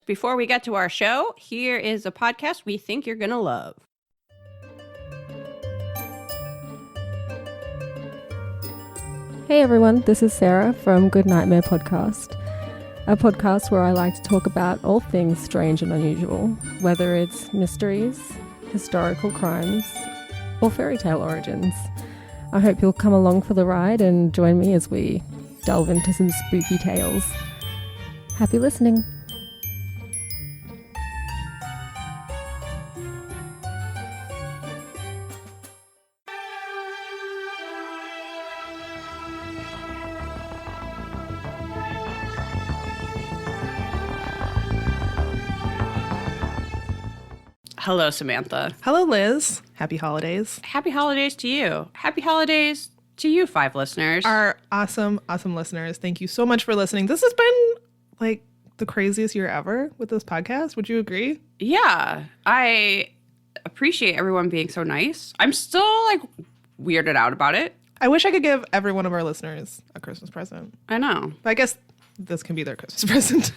Before we get to our show, here is a podcast we think you're going to love. Hey everyone, this is Sarah from Good Nightmare Podcast, a podcast where I like to talk about all things strange and unusual, whether it's mysteries, historical crimes, or fairy tale origins. I hope you'll come along for the ride and join me as we delve into some spooky tales. Happy listening. Hello, Samantha. Hello, Liz. Happy holidays. Happy holidays to you. Happy holidays to you, 5 listeners. Our awesome listeners. Thank you so much for listening. This has been like the craziest year ever with this podcast. Would you agree? Yeah, I appreciate everyone being so nice. I'm still like weirded out about it. I wish I could give every one of our listeners a Christmas present. I know. But I guess this can be their Christmas present.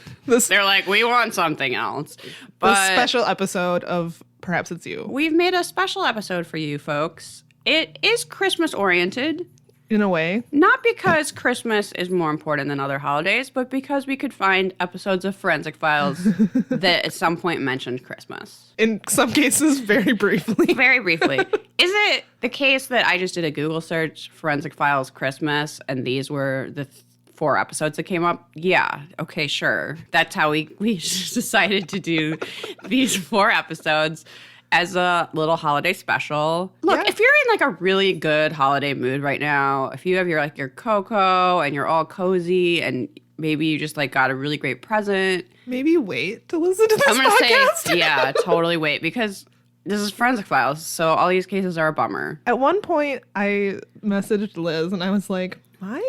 They're like, we want something else. But this special episode of Perhaps It's You. We've made a special episode for you folks. It is Christmas oriented. In a way. Not because Christmas is more important than other holidays, but because we could find episodes of Forensic Files that at some point mentioned Christmas. In some cases, very briefly. Very briefly. Is it the case that I just did a Google search, Forensic Files Christmas, and these were the 4 episodes that came up? Yeah. Okay, sure. That's how we decided to do these 4 episodes as a little holiday special. Look, if you're in like a really good holiday mood right now, if you have your cocoa and you're all cozy and maybe you just like got a really great present. Maybe wait to listen to this podcast. I'm going to say, yeah, totally wait, because this is Forensic Files, so all these cases are a bummer. At one point, I messaged Liz and I was like, my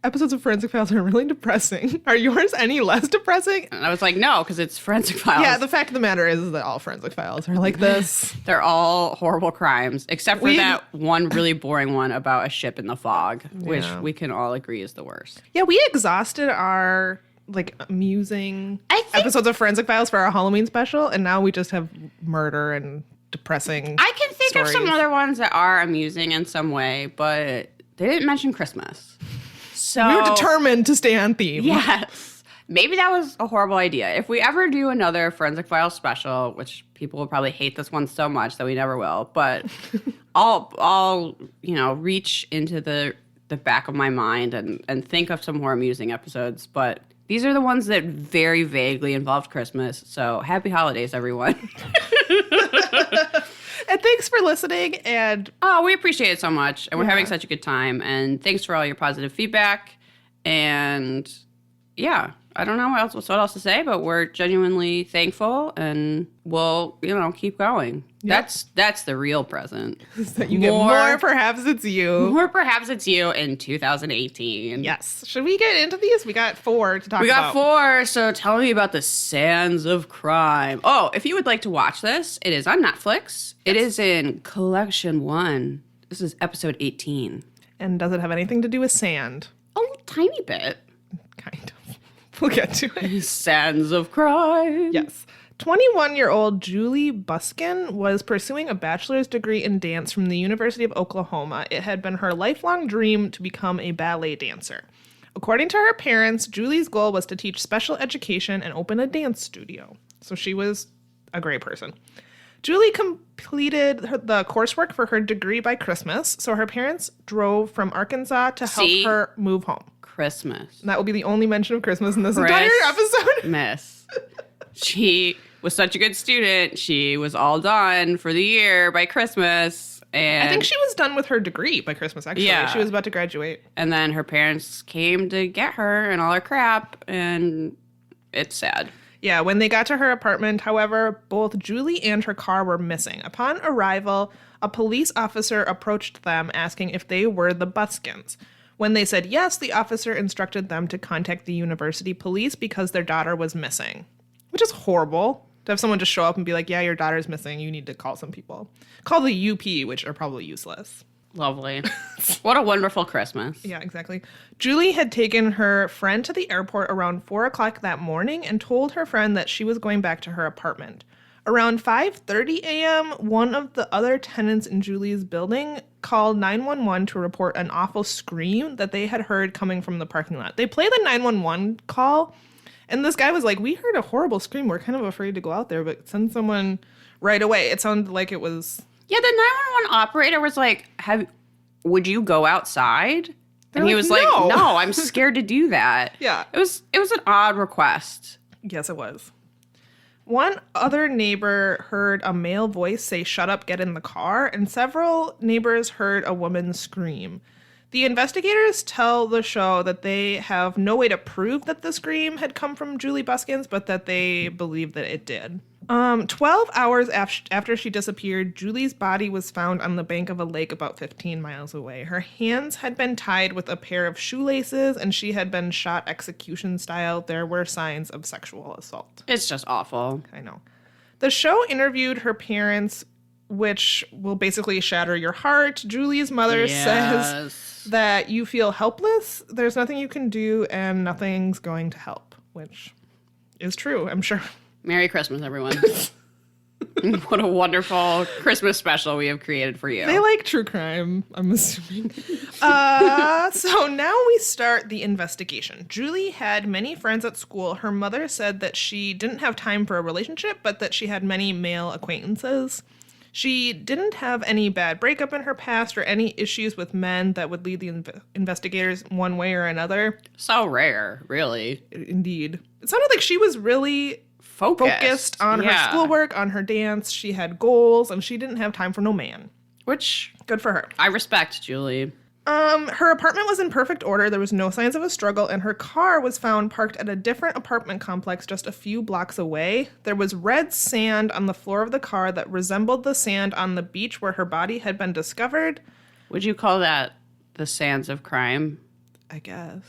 episodes of Forensic Files are really depressing. Are yours any less depressing? And I was like, no, because it's Forensic Files. Yeah, the fact of the matter is that all Forensic Files are like this. They're all horrible crimes, except for that one really boring one about a ship in the fog, which we can all agree is the worst. Yeah, we exhausted our like amusing episodes of Forensic Files for our Halloween special, and now we just have murder and depressing I can think stories. of some other ones that are amusing in some way, but they didn't mention Christmas. So we were determined to stay on theme. Yes. Maybe that was a horrible idea. If we ever do another Forensic Files special, which people will probably hate this one so much that we never will, but I'll reach into the back of my mind and think of some more amusing episodes. But these are the ones that very vaguely involved Christmas. So happy holidays, everyone. And thanks for listening. And we appreciate it so much. And we're having such a good time. And thanks for all your positive feedback. And yeah, I don't know what else to say, but we're genuinely thankful, and we'll, keep going. Yep. That's the real present. That you get more Perhaps It's You. More Perhaps It's You in 2018. Yes. Should we get into these? We got 4 to talk about. We got 4, so tell me about the Sands of Crime. Oh, if you would like to watch this, it is on Netflix. It is in Collection 1. This is episode 18. And does it have anything to do with sand? A tiny bit. Kind of. We'll get to it. Sands of Crime. Yes. 21-year-old Julie Buskin was pursuing a bachelor's degree in dance from the University of Oklahoma. It had been her lifelong dream to become a ballet dancer. According to her parents, Julie's goal was to teach special education and open a dance studio. So she was a great person. Julie completed the coursework for her degree by Christmas, so her parents drove from Arkansas to help her move home. Christmas. And that will be the only mention of Christmas in this entire episode. Miss. She was such a good student. She was all done for the year by Christmas. And I think she was done with her degree by Christmas, actually. Yeah. She was about to graduate. And then her parents came to get her and all her crap, and it's sad. Yeah, when they got to her apartment, however, both Julie and her car were missing. Upon arrival, a police officer approached them asking if they were the Buskins. When they said yes, the officer instructed them to contact the university police because their daughter was missing. Which is horrible, to have someone just show up and be like, yeah, your daughter's missing. You need to call some people. Call the UP, which are probably useless. Lovely. What a wonderful Christmas. Yeah, exactly. Julie had taken her friend to the airport around 4 o'clock that morning and told her friend that she was going back to her apartment. Around 5:30 a.m., one of the other tenants in Julie's building called 911 to report an awful scream that they had heard coming from the parking lot. They played the 911 call, and this guy was like, "We heard a horrible scream. We're kind of afraid to go out there, but send someone right away." It sounded like it was... Yeah, the 911 operator was like, would you go outside? And he was like, no, I'm scared to do that. Yeah. It was an odd request. Yes, it was. One other neighbor heard a male voice say, "Shut up, get in the car," and several neighbors heard a woman scream. The investigators tell the show that they have no way to prove that the scream had come from Julie Buskins, but that they believe that it did. 12 hours after she disappeared, Julie's body was found on the bank of a lake about 15 miles away. Her hands had been tied with a pair of shoelaces, and she had been shot execution style. There were signs of sexual assault. It's just awful. I know. The show interviewed her parents, which will basically shatter your heart. Julie's mother says that you feel helpless, there's nothing you can do, and nothing's going to help, which is true, I'm sure. Merry Christmas, everyone. What a wonderful Christmas special we have created for you. They like true crime, I'm assuming. So now we start the investigation. Julie had many friends at school. Her mother said that she didn't have time for a relationship, but that she had many male acquaintances. She didn't have any bad breakup in her past or any issues with men that would lead the investigators one way or another. So rare, really. Indeed. It sounded like she was really focused on her schoolwork, on her dance. She had goals, and she didn't have time for no man. Which, good for her. I respect, Julie. Her apartment was in perfect order. There was no signs of a struggle, and her car was found parked at a different apartment complex just a few blocks away. There was red sand on the floor of the car that resembled the sand on the beach where her body had been discovered. Would you call that the sands of crime? I guess.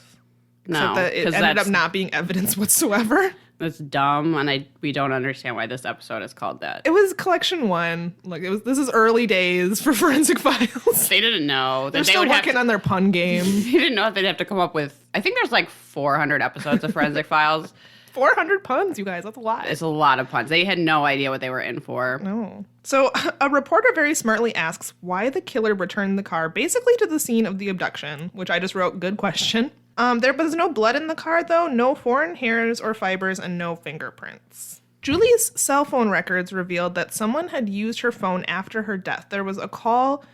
No, except that it ended up not being evidence whatsoever. That's dumb, and we don't understand why this episode is called that. It was collection 1. Like this is early days for Forensic Files. They didn't know. They're still working on their pun game. They didn't know if they'd have to come up with, I think there's like 400 episodes of Forensic Files. 400 puns, you guys. That's a lot. It's a lot of puns. They had no idea what they were in for. No. So a reporter very smartly asks why the killer returned the car basically to the scene of the abduction, which I just wrote, good question. There was no blood in the car, though, no foreign hairs or fibers, and no fingerprints. Julie's cell phone records revealed that someone had used her phone after her death. There was a call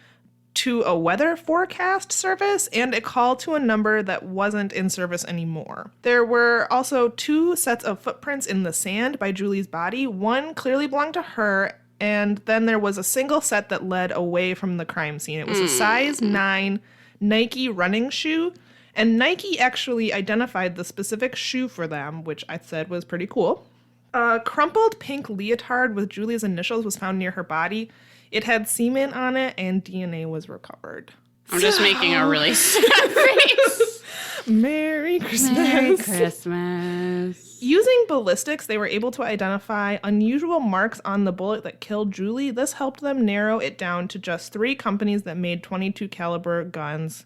to a weather forecast service and a call to a number that wasn't in service anymore. There were also 2 sets of footprints in the sand by Julie's body. One clearly belonged to her, and then there was a single set that led away from the crime scene. It was a size 9 Nike running shoe. And Nike actually identified the specific shoe for them, which I said was pretty cool. A crumpled pink leotard with Julie's initials was found near her body. It had semen on it, and DNA was recovered. I'm just making a really sad face. Merry Christmas. Merry Christmas. Using ballistics, they were able to identify unusual marks on the bullet that killed Julie. This helped them narrow it down to just 3 companies that made .22 caliber guns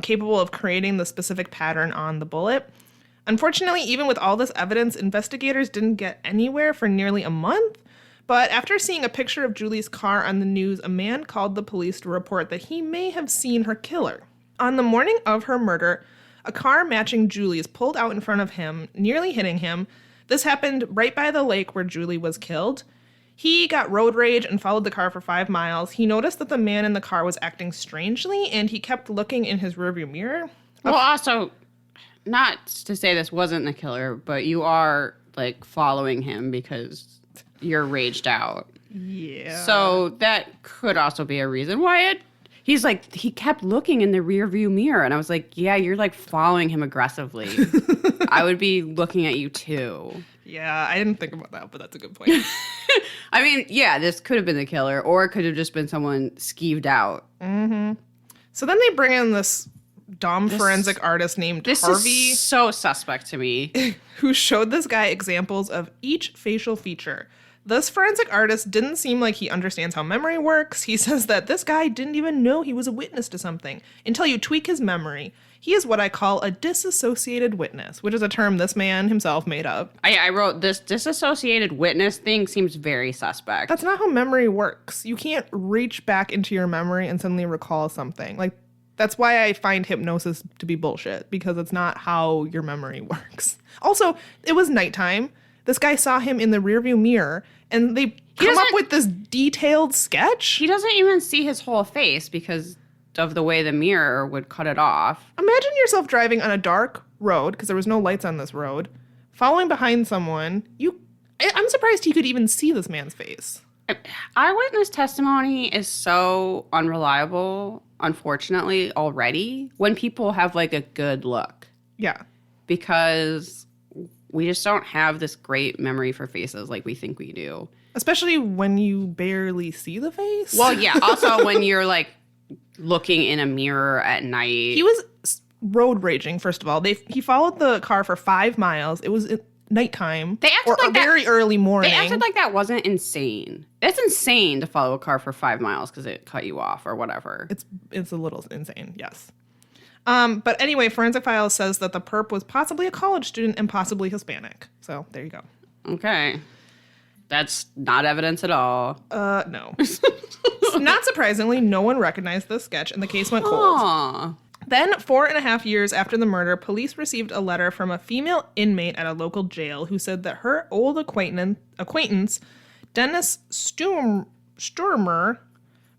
capable of creating the specific pattern on the bullet. Unfortunately, even with all this evidence, investigators didn't get anywhere for nearly a month. But after seeing a picture of Julie's car on the news, a man called the police to report that he may have seen her killer. On the morning of her murder, a car matching Julie's pulled out in front of him, nearly hitting him. This happened right by the lake where Julie was killed. He got road rage and followed the car for 5 miles. He noticed that the man in the car was acting strangely, and he kept looking in his rearview mirror. Well, also, not to say this wasn't the killer, but you are, like, following him because you're raged out. Yeah. So that could also be a reason why he's like, he kept looking in the rearview mirror, and I was like, yeah, you're, like, following him aggressively. I would be looking at you, too. Yeah, I didn't think about that, but that's a good point. I mean, yeah, this could have been the killer, or it could have just been someone skeeved out. Mm-hmm. So then they bring in this dumb forensic artist named Harvey. This is so suspect to me. Who showed this guy examples of each facial feature. This forensic artist didn't seem like he understands how memory works. He says that this guy didn't even know he was a witness to something until you tweak his memory. He is what I call a disassociated witness, which is a term this man himself made up. I wrote this disassociated witness thing seems very suspect. That's not how memory works. You can't reach back into your memory and suddenly recall something. Like, that's why I find hypnosis to be bullshit, because it's not how your memory works. Also, it was nighttime. This guy saw him in the rearview mirror, and they come up with this detailed sketch. He doesn't even see his whole face because of the way the mirror would cut it off. Imagine yourself driving on a dark road, because there was no lights on this road, following behind someone. I'm surprised he could even see this man's face. Eyewitness testimony is so unreliable, unfortunately, already, when people have like a good look. Yeah. Because we just don't have this great memory for faces like we think we do. Especially when you barely see the face. Well, yeah. Also, when you're like looking in a mirror at night. He was road raging, first of all. He followed the car for 5 miles. It was at nighttime. They acted like very early morning. They acted like that wasn't insane. It's insane to follow a car for 5 miles because it cut you off or whatever. It's a little insane, yes. But anyway, Forensic Files says that the perp was possibly a college student and possibly Hispanic. So there you go. Okay. That's not evidence at all. No. Not surprisingly, no one recognized this sketch and the case went cold. Aww. Then, 4.5 years after the murder, police received a letter from a female inmate at a local jail who said that her old acquaintance Dennis Sturmer,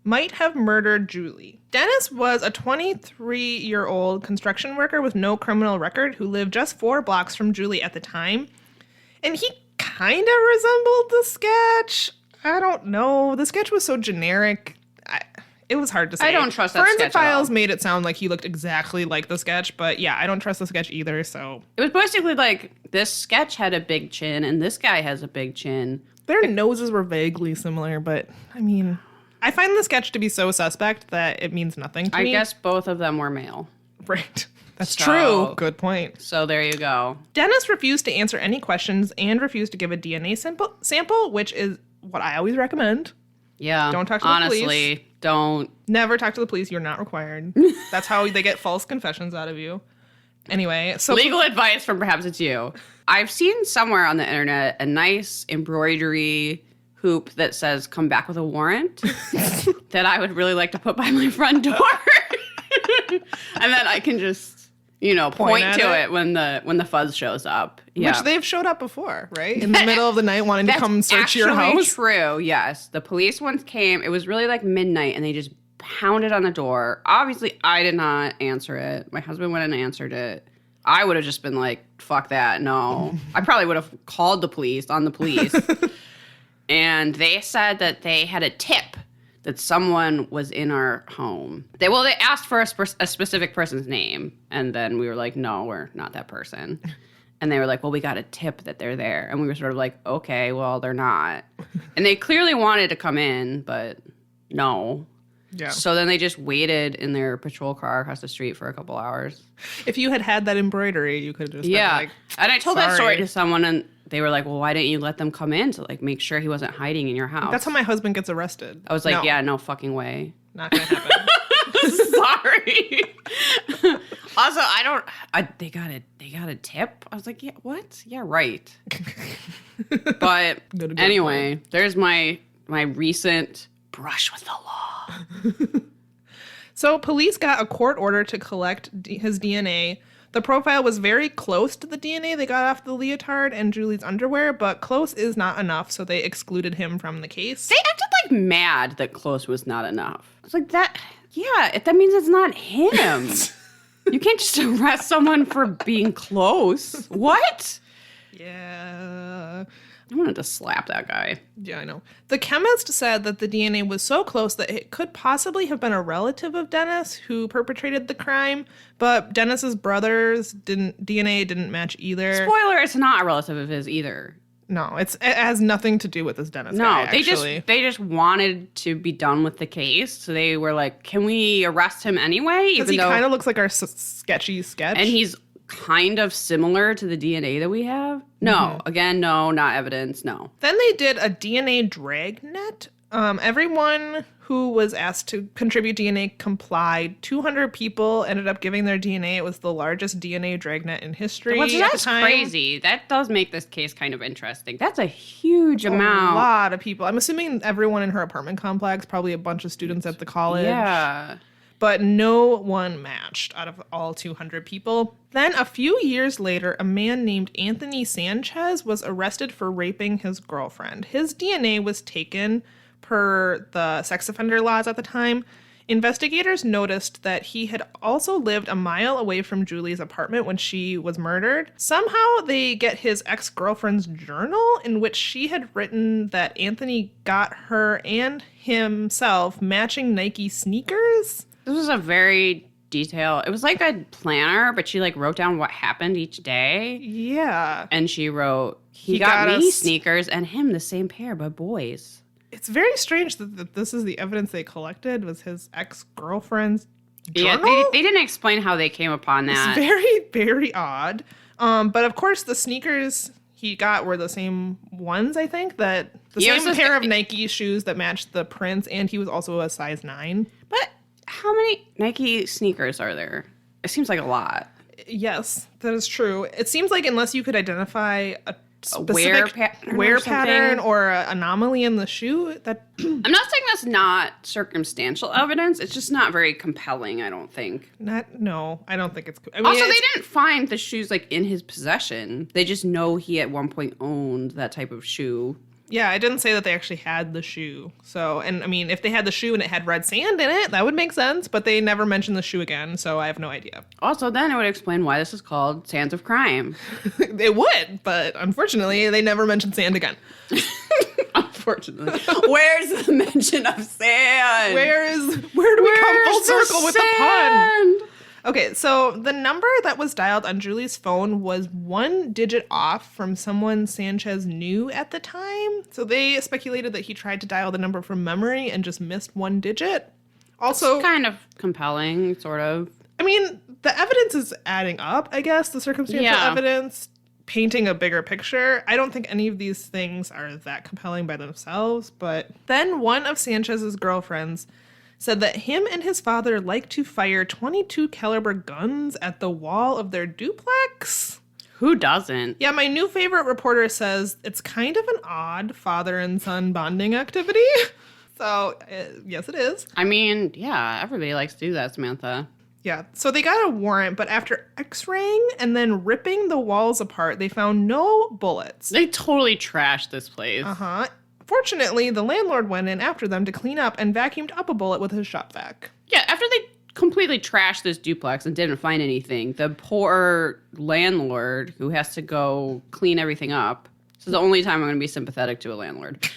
might have murdered Julie. Dennis was a 23-year-old construction worker with no criminal record who lived just 4 blocks from Julie at the time. And he kind of resembled the sketch. I don't know. The sketch was so generic. It was hard to say. I don't trust that Forensic sketch at all. Files made it sound like he looked exactly like the sketch, but yeah, I don't trust the sketch either, so. It was basically like this sketch had a big chin and this guy has a big chin. Their noses were vaguely similar, but I mean, I find the sketch to be so suspect that it means nothing to me. I guess both of them were male. Right. That's So- true. Good point. So there you go. Dennis refused to answer any questions and refused to give a DNA sample, which is what I always recommend. Yeah. Don't talk to the police. Honestly, don't. Never talk to the police. You're not required. That's how they get false confessions out of you. Anyway, so Legal advice from perhaps it's you. I've seen somewhere on the internet a nice embroidery hoop that says "Come back with a warrant" that I would really like to put by my front door, and then I can just point at to it? it when the fuzz shows up. Yeah. which they've showed up before, right? In the middle of the night, wanting to come search your actually house. True. Yes, the police once came. It was really like midnight, and they just pounded on the door. Obviously, I did not answer it. My husband went and answered it. I would have just been like, "Fuck that, no." I probably would have called the police on the police. And they said that they had a tip that someone was in our home. They asked for a specific person's name, and then we were like, "No, we're not that person." And they were like, "Well, we got a tip that they're there." And we were sort of like, "Okay, well, they're not." And they clearly wanted to come in, but no. Yeah. So then they just waited in their patrol car across the street for a couple hours. If you had that embroidery, you could have just been like, and I told that story sorry. to someone, and they were like, "Well, why didn't you let them come in to like make sure he wasn't hiding in your house?" that's how my husband gets arrested. I was like, No, "Yeah, no fucking way." not gonna happen. Sorry. Also, they got a tip. I was like, "Yeah, what? Yeah, right." But Good anyway, there's my recent brush with the law. So police got a court order to collect his DNA. The profile was very close to the DNA they got off the leotard and Julie's underwear, but close is not enough, so they excluded him from the case. They acted like mad that close was not enough. I was like, that means it's not him. You can't just arrest someone for being close. What? Yeah. I wanted to slap that guy. Yeah, I know. The chemist said that the DNA was so close that it could possibly have been a relative of Dennis who perpetrated the crime, but Dennis's brother's DNA didn't match either. Spoiler, it's not a relative of his either. No, it has nothing to do with this Dennis No, guy, they actually. just wanted to be done with the case, so they were like, "Can we arrest him anyway?" Because he kind of looks like our sketchy sketch. and he's kind of similar to the DNA that we have? No. Again, no, not evidence, no. Then they did a DNA dragnet. Everyone who was asked to contribute DNA complied. 200 people ended up giving their DNA. It was the largest DNA dragnet in history Well, at the that's time. crazy. That does make this case kind of interesting. That's a huge amount. A lot of people. I'm assuming everyone in her apartment complex, probably a bunch of students at the college. Yeah. But no one matched out of all 200 people. Then a few years later, a man named Anthony Sanchez was arrested for raping his girlfriend. His DNA was taken per the sex offender laws at the time. Investigators noticed that he had also lived a mile away from Julie's apartment when she was murdered. Somehow they get his ex-girlfriend's journal in which she had written that Anthony got her and himself matching Nike sneakers. This was a very detailed, it was like a planner, but she like wrote down what happened each day. Yeah. And she wrote, he got got me us- sneakers and him the same pair, but boys. It's very strange that this is the evidence they collected was his ex-girlfriend's Yeah, journal. they didn't explain how they came upon that. It's very, very odd. But of course, the sneakers he got were the same ones, I think, that the Yeah, it same was pair of Nike shoes that matched the prints, and he was also a size 9. But how many Nike sneakers are there? It seems like a lot. Yes, that is true. It seems like unless you could identify a wear specific pattern or wear something? pattern or an anomaly in the shoe, that I'm not saying that's not circumstantial evidence. It's just not very compelling, I don't think. no, I don't think it's. I mean, Also, they it's- didn't find the shoes like in his possession. They just know he at one point owned that type of shoe. Yeah, I didn't say that they actually had the shoe. So, and I mean, if they had the shoe and it had red sand in it, that would make sense, but they never mentioned the shoe again, so I have no idea. Also, then it would explain why this is called Sands of Crime. It would, but unfortunately, they never mentioned sand again. Unfortunately. Where's the mention of sand? Where do we come full circle with the pun? Okay, so the number that was dialed on Julie's phone was 1 digit off from someone Sanchez knew at the time. So they speculated that he tried to dial the number from memory and just missed 1 digit. Also, Kind of compelling, sort of. I mean, the evidence is adding up, I guess, the circumstantial Yeah. evidence, painting a bigger picture. I don't think any of these things are that compelling by themselves, but then one of Sanchez's girlfriends said that him and his father like to fire .22 caliber guns at the wall of their duplex. Who doesn't? Yeah, my new favorite reporter says it's kind of an odd father and son bonding activity. So, yes, it is. I mean, yeah, everybody likes to do that, Samantha. Yeah, so they got a warrant, but after x-raying and then ripping the walls apart, they found no bullets. They totally trashed this place. Uh-huh. Fortunately, the landlord went in after them to clean up and vacuumed up a bullet with his shop vac. Yeah, after they completely trashed this duplex and didn't find anything, the poor landlord who has to go clean everything up. This is the only time I'm going to be sympathetic to a landlord.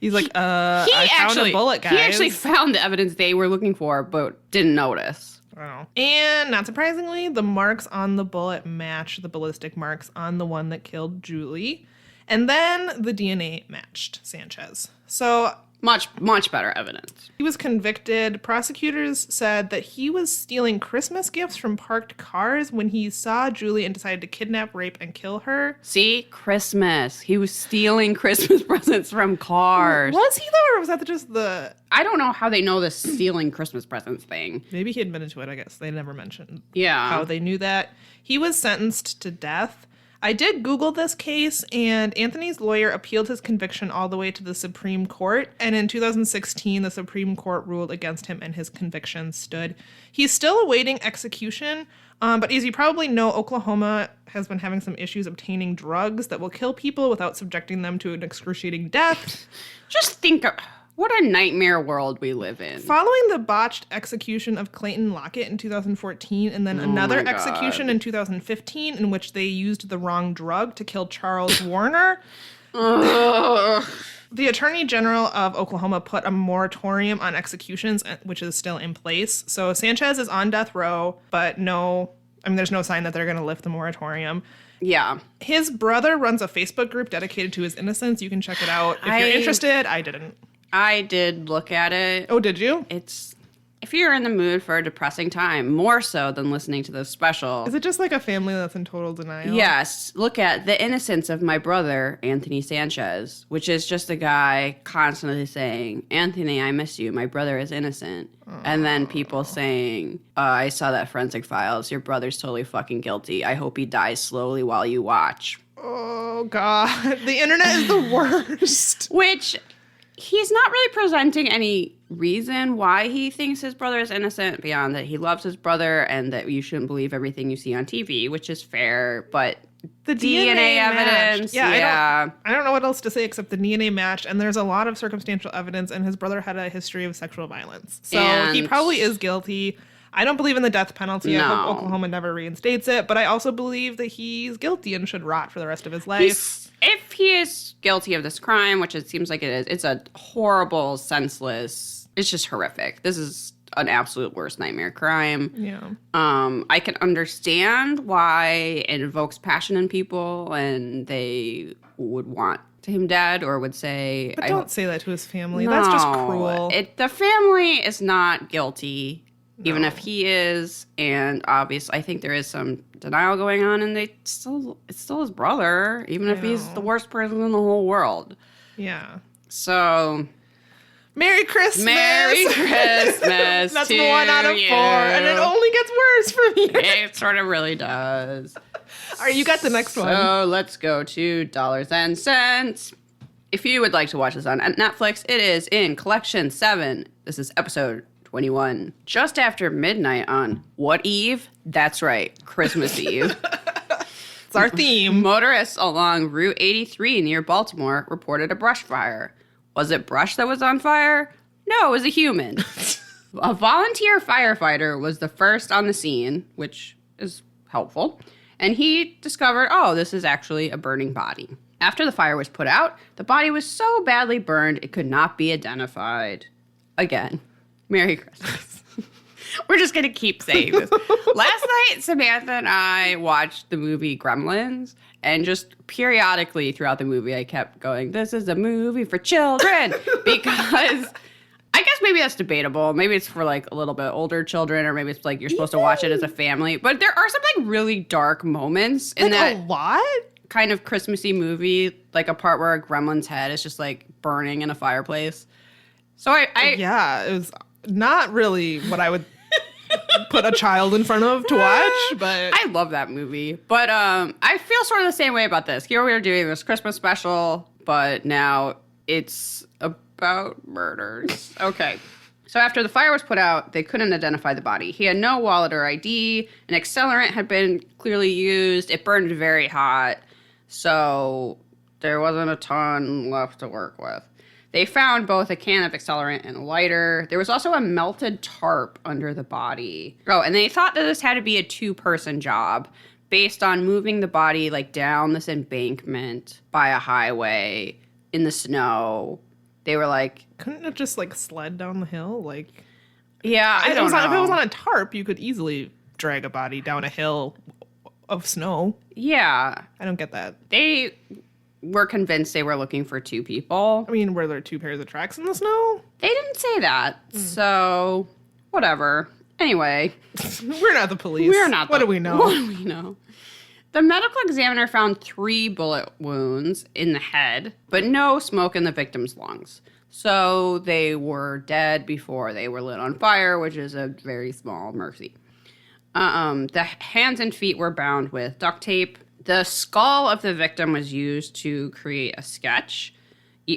He's like, I found a bullet, guys. He actually found the evidence they were looking for, but didn't notice. Oh. And not surprisingly, the marks on the bullet match the ballistic marks on the one that killed Julie. And then the DNA matched Sanchez. So Much better evidence. he was convicted. Prosecutors said that he was stealing Christmas gifts from parked cars when he saw Julie and decided to kidnap, rape, and kill her. See? Christmas. He was stealing Christmas presents from cars. Was he though, or was that just the... I don't know how they know this stealing Christmas presents thing. Maybe he admitted to it, I guess. They never mentioned Yeah. how they knew that. He was sentenced to death. I did Google this case, and Anthony's lawyer appealed his conviction all the way to the Supreme Court. And in 2016, the Supreme Court ruled against him and his conviction stood. He's still awaiting execution, but as you probably know, Oklahoma has been having some issues obtaining drugs that will kill people without subjecting them to an excruciating death. Just think of what a nightmare world we live in. Following the botched execution of Clayton Lockett in 2014, and then another my God. execution in 2015 in which they used the wrong drug to kill Charles Warner, the Attorney General of Oklahoma put a moratorium on executions, which is still in place. So Sanchez is on death row, but there's no sign that they're going to lift the moratorium. Yeah. His brother runs a Facebook group dedicated to his innocence. You can check it out if you're interested. I didn't. I did look at it. Oh, did you? It's if you're in the mood for a depressing time, more so than listening to this special. Is it just like a family that's in total denial? Yes. Look at The Innocence of My Brother, Anthony Sanchez, which is just a guy constantly saying, Anthony, I miss you. My brother is innocent. And then people saying, I saw that Forensic Files. Your brother's totally fucking guilty. I hope he dies slowly while you watch. Oh, God. The internet is the worst. Which he's not really presenting any reason why he thinks his brother is innocent beyond that he loves his brother and that you shouldn't believe everything you see on TV, which is fair, but The DNA evidence. Yeah. I don't know what else to say except the DNA matched, and there's a lot of circumstantial evidence, and his brother had a history of sexual violence. So he probably is guilty. I don't believe in the death penalty. No. I hope Oklahoma never reinstates it, but I also believe that he's guilty and should rot for the rest of his life. If he is guilty of this crime, which it seems like it is, it's a horrible, senseless, it's just horrific. This is an absolute worst nightmare crime. Yeah. I can understand why it evokes passion in people and they would want him dead or would say... But don't say that to his family. No, That's just cruel. The family is not guilty, even if he is. And obviously, I think there is some denial going on, and it's still his brother, even if he's the worst person in the whole world. Yeah. So... Merry Christmas! Merry Christmas. That's to 1 out of 4, you. and it only gets worse from here. It sort of really does. All right, you got the next one. So let's go to dollars and cents. If you would like to watch this on Netflix, it is in Collection 7. This is episode 21. Just after midnight on what eve? That's right, Christmas Eve. It's our theme. Motorists along Route 83 near Baltimore reported a brush fire. Was it brush that was on fire? No, it was a human. A volunteer firefighter was the first on the scene, which is helpful, and he discovered, this is actually a burning body. After the fire was put out, the body was so badly burned it could not be identified. Again, Merry Christmas. We're just going to keep saying this. Last night, Samantha and I watched the movie Gremlins, and just periodically throughout the movie, I kept going, this is a movie for children, because I guess maybe that's debatable. Maybe it's for like a little bit older children, or maybe it's like you're supposed to watch it as a family. But there are some like really dark moments in that a what? kind of Christmassy movie, like a part where a gremlin's head is just like burning in a fireplace. So Yeah, it was not really what I would put a child in front of to watch, but I love that movie. But I feel sort of the same way about this. Here we are doing this Christmas special, but now it's about murders. Okay. So after the fire was put out, they couldn't identify the body. He had no wallet or ID. An accelerant had been clearly used. It burned very hot. So there wasn't a ton left to work with. They found both a can of accelerant and a lighter. There was also a melted tarp under the body. Oh, and they thought that this had to be a 2-person job based on moving the body like down this embankment by a highway in the snow. They were like... Couldn't it just like sled down the hill? Like, yeah, I don't know. If it was on a tarp, you could easily drag a body down a hill of snow. Yeah. I don't get that. They were convinced they were looking for 2 people. I mean, were there 2 pairs of tracks in the snow? They didn't say that. So, whatever. Anyway. We're not the police. We're not What do we know? What do we know? The medical examiner found 3 bullet wounds in the head, but no smoke in the victim's lungs. So they were dead before they were lit on fire, which is a very small mercy. The hands and feet were bound with duct tape. The skull of the victim was used to create a sketch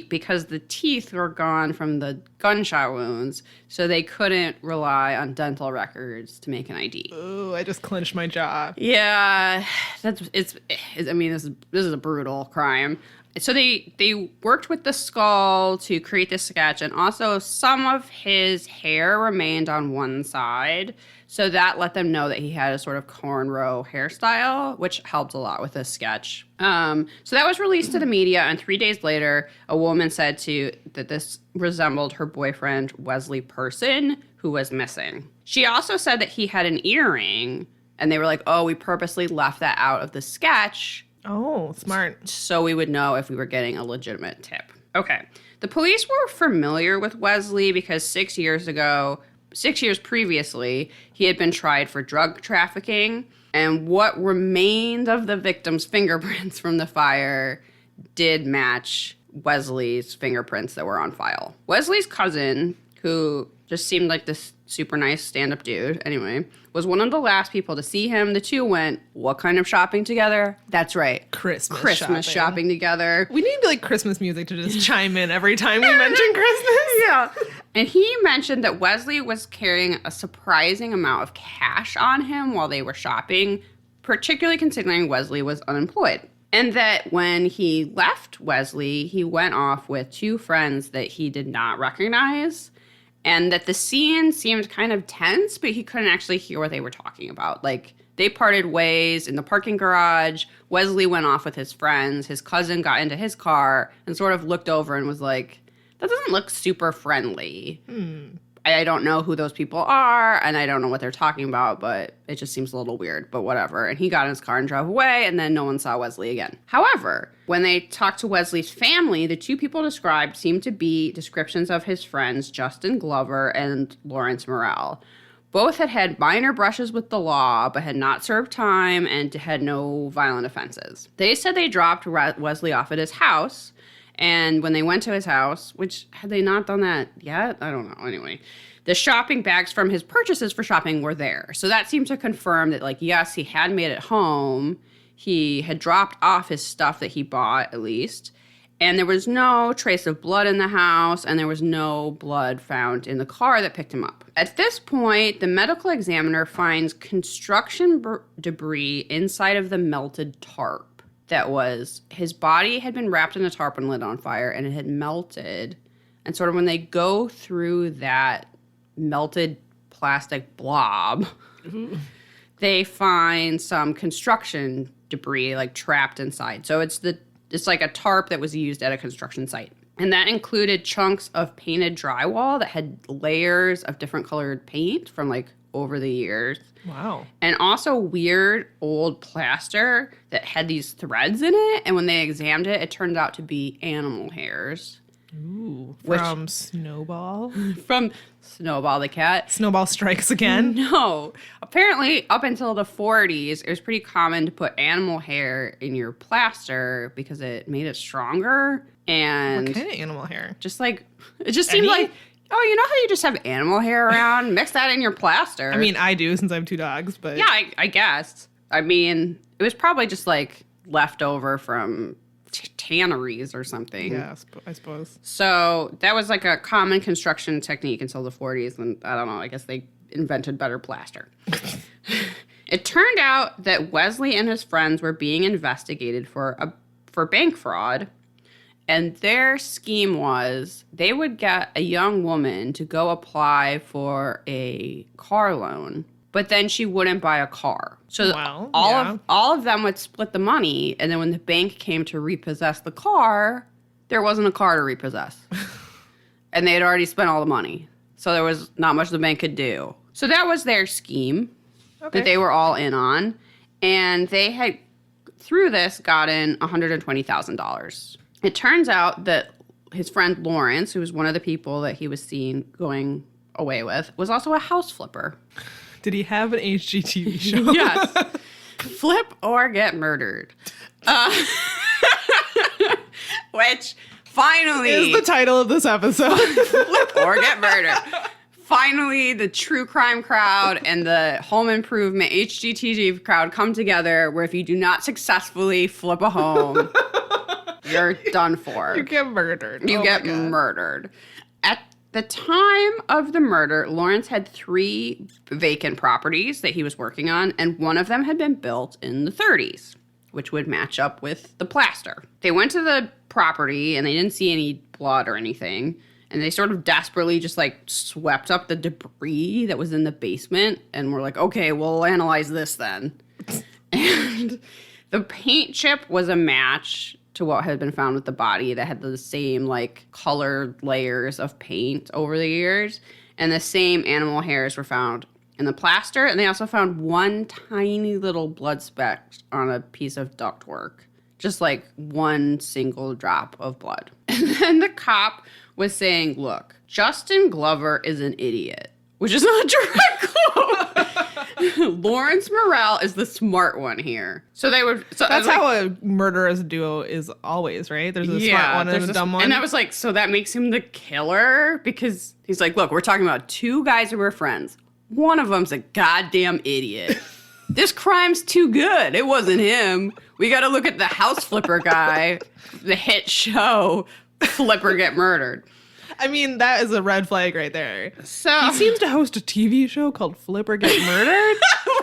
because the teeth were gone from the gunshot wounds, so they couldn't rely on dental records to make an ID. Oh, I just clenched my jaw. Yeah, this is a brutal crime. So they worked with the skull to create this sketch, and also some of his hair remained on one side, so that let them know that he had a sort of cornrow hairstyle, which helped a lot with this sketch. So that was released to the media, and 3 days later, a woman said that this resembled her boyfriend, Wesley Person, who was missing. She also said that he had an earring, and they were like, oh, we purposely left that out of the sketch. Oh, smart. So we would know if we were getting a legitimate tip. Okay. The police were familiar with Wesley because 6 years ago, 6 years previously, he had been tried for drug trafficking, and what remained of the victim's fingerprints from the fire did match Wesley's fingerprints that were on file. Wesley's cousin, who just seemed like this super nice stand-up dude, anyway, was one of the last people to see him. The two went, what kind of shopping together? That's right. Christmas shopping together. We need like Christmas music to just chime in every time we mention Christmas. Yeah. And he mentioned that Wesley was carrying a surprising amount of cash on him while they were shopping, particularly considering Wesley was unemployed. And that when he left Wesley, he went off with two friends that he did not recognize. And that the scene seemed kind of tense, but he couldn't actually hear what they were talking about. Like, they parted ways in the parking garage. Wesley went off with his friends. His cousin got into his car and sort of looked over and was like, that doesn't look super friendly. I don't know who those people are, and I don't know what they're talking about, but it just seems a little weird, but whatever. And he got in his car and drove away, and then no one saw Wesley again. However, when they talked to Wesley's family, the two people described seemed to be descriptions of his friends, Justin Glover and Lawrence Morrell. Both had had minor brushes with the law, but had not served time and had no violent offenses. They said they dropped Wesley off at his house, and when they went to his house, which had they not done that yet? I don't know. Anyway, the shopping bags from his purchases for shopping were there. So that seemed to confirm that, like, yes, he had made it home. He had dropped off his stuff that he bought, at least. And there was no trace of blood in the house, and there was no blood found in the car that picked him up. At this point, the medical examiner finds construction debris inside of the melted tarp. That was, his body had been wrapped in a tarp and lit on fire, and it had melted. And sort of when they go through that melted plastic blob, they find some construction debris, like, trapped inside. So it's like a tarp that was used at a construction site. And that included chunks of painted drywall that had layers of different colored paint from, like, over the years. Wow. And also weird old plaster that had these threads in it. And when they examined it, it turned out to be animal hairs. Ooh. From Snowball? From Snowball the cat. Snowball Strikes Again? No. Apparently, up until the 40s, it was pretty common to put animal hair in your plaster because it made it stronger. And what kind of animal hair? Just like, it just seemed like, oh, you know how you just have animal hair around? Mix that in your plaster. I mean, I do since I have two dogs, but... Yeah, I guess. I mean, it was probably just, like, leftover from tanneries or something. Yeah, I suppose. So that was, like, a common construction technique until the 40s. And I don't know, I guess they invented better plaster. It turned out that Wesley and his friends were being investigated for bank fraud. And their scheme was they would get a young woman to go apply for a car loan, but then she wouldn't buy a car. So all of them would split the money, and then when the bank came to repossess the car, there wasn't a car to repossess. And they had already spent all the money. So there was not much the bank could do. So that was their scheme that they were all in on. And they had, through this, gotten $120,000. It turns out that his friend Lawrence, who was one of the people that he was seen going away with, was also a house flipper. Did he have an HGTV show? Yes. Flip or get murdered. Which finally is the title of this episode. Flip or get murdered. Finally, the true crime crowd and the home improvement HGTV crowd come together where if you do not successfully flip a home... You're done for. You get murdered. You get murdered. At the time of the murder, Lawrence had 3 vacant properties that he was working on, and one of them had been built in the 30s, which would match up with the plaster. They went to the property, and they didn't see any blood or anything, and they sort of desperately just, like, swept up the debris that was in the basement, and were like, okay, we'll analyze this then. And the paint chip was a match to what had been found with the body that had the same, like, colored layers of paint over the years. And the same animal hairs were found in the plaster. And they also found one tiny little blood speck on a piece of ductwork. Just, like, one single drop of blood. And then the cop was saying, look, Justin Glover is an idiot. which is not a direct quote. Lawrence Morrell is the smart one here. So they were. So That's how a murderous duo is always, right? There's a smart one and a dumb one. And I was like, so that makes him the killer? Because he's like, look, we're talking about two guys who were friends. One of them's a goddamn idiot. This crime's too good. It wasn't him. We got to look at the house flipper guy, the hit show, Flipper Get Murdered. I mean, that is a red flag right there. So he seems to host a TV show called Flipper Get Murdered.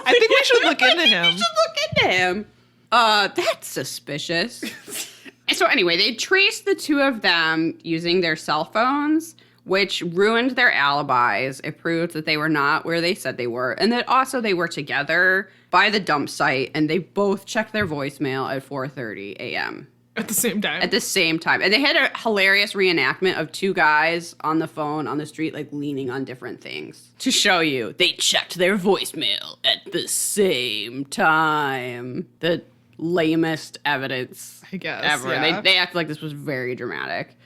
I think we should look into him. We should look into him. That's suspicious. So anyway, they traced the two of them using their cell phones, which ruined their alibis. It proved that they were not where they said they were. And that also they were together by the dump site, and they both checked their voicemail at 4:30 a.m. At the same time. At the same time. And they had a hilarious reenactment of two guys on the phone on the street, like leaning on different things to show you they checked their voicemail at the same time. The lamest evidence I guess, ever. yeah. They act like this was very dramatic.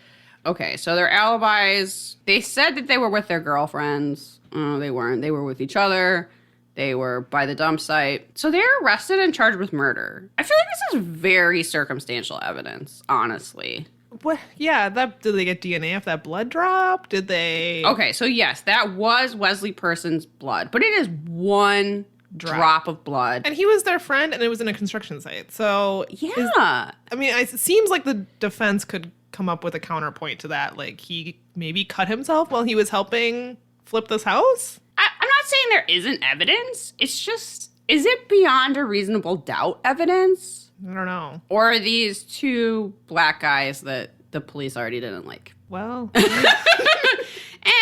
Okay, so their alibis, they said that they were with their girlfriends. They weren't. They were with each other. They were by the dump site. So they're arrested and charged with murder. I feel like this is very circumstantial evidence, honestly. What? Yeah, did they get DNA off that blood drop? Did they? Okay, so yes, that was Wesley Person's blood, but it is one drop of blood. And he was their friend, and it was in a construction site. So yeah. It seems like the defense could come up with a counterpoint to that. Like he maybe cut himself while he was helping flip this house. I'm not saying there isn't evidence. It's just, is it beyond a reasonable doubt evidence? I don't know. Or are these two black guys that the police already didn't like? Well.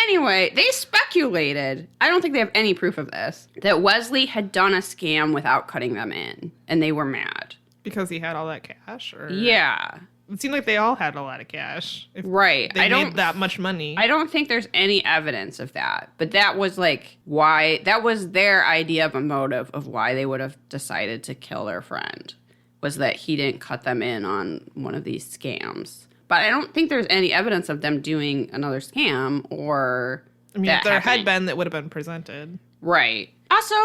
Anyway, they speculated, I don't think they have any proof of this, that Wesley had done a scam without cutting them in, and they were mad. Because he had all that cash? Or Yeah. It seemed like they all had a lot of cash. If Right. they made that much money. I don't think there's any evidence of that. But that was like why, that was their idea of a motive of why they would have decided to kill their friend, was that he didn't cut them in on one of these scams. But I don't think there's any evidence of them doing another scam or I mean, that if there happening. had been, that would have been presented. Right. Also,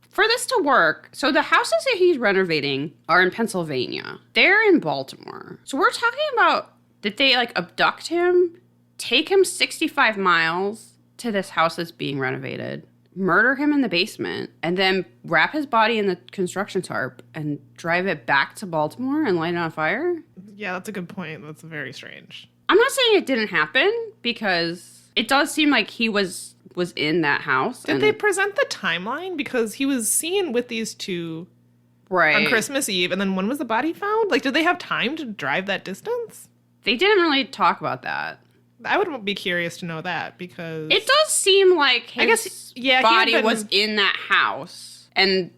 for this to work, so the houses that he's renovating are in Pennsylvania. They're in Baltimore. So we're talking about that they like abduct him, take him 65 miles to this house that's being renovated, murder him in the basement, and then wrap his body in the construction tarp and drive it back to Baltimore and light it on fire? Yeah, that's a good point. That's very strange. I'm not saying it didn't happen, because it does seem like he was in that house. Did they present the timeline? Because he was seen with these two on Christmas Eve, and then when was the body found? Like, did they have time to drive that distance? They didn't really talk about that. I would be curious to know that, because It does seem like his he had body been- was in that house, and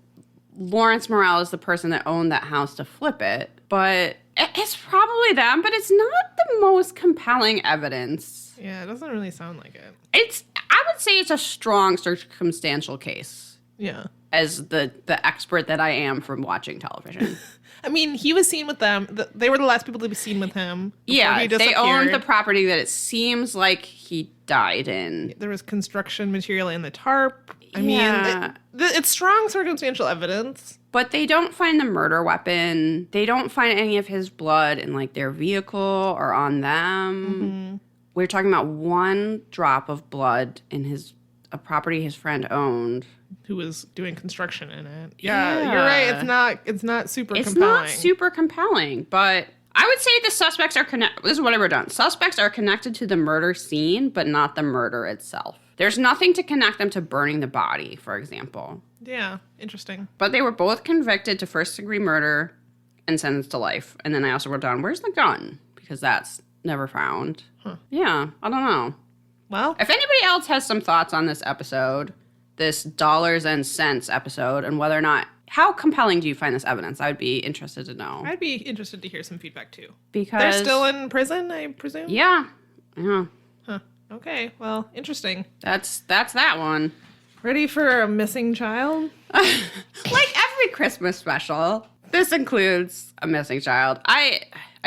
Lawrence Morrell is the person that owned that house to flip it. But it's probably them, but it's not the most compelling evidence. Yeah, it doesn't really sound like it. I would say it's a strong circumstantial case, Yeah. as the expert that I am from watching television. I mean, he was seen with them. They were the last people to be seen with him. Yeah, he they owned the disappeared. property that it seems like he died in. There was construction material in the tarp. I Yeah. mean, it's strong circumstantial evidence. But they don't find the murder weapon. They don't find any of his blood in like their vehicle or on them. We're talking about one drop of blood in a property his friend owned. Who was doing construction in it? Yeah, you're right. It's not super It's compelling. not super compelling, but I would say the suspects are connected. This is what I wrote down. Suspects are connected to the murder scene, but not the murder itself. There's nothing to connect them to burning the body, for example. Yeah, interesting. But they were both convicted to first-degree murder and sentenced to life. And then I also wrote down, where's the gun? Because that's never found. Huh. Yeah, I don't know. Well, If anybody else has some thoughts on this episode, this dollars and cents episode, and whether or not, how compelling do you find this evidence? I would be interested to know. I'd be interested to hear some feedback too. Because They're still in prison, I presume? Yeah. Huh. Okay, well, interesting. That's that one. Ready for a missing child? Like every Christmas special, this includes a missing child. I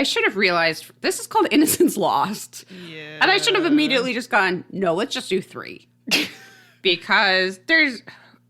should have realized this is called Innocence Lost. Yeah. And I should have immediately just gone, no, let's just do 3. Because there's...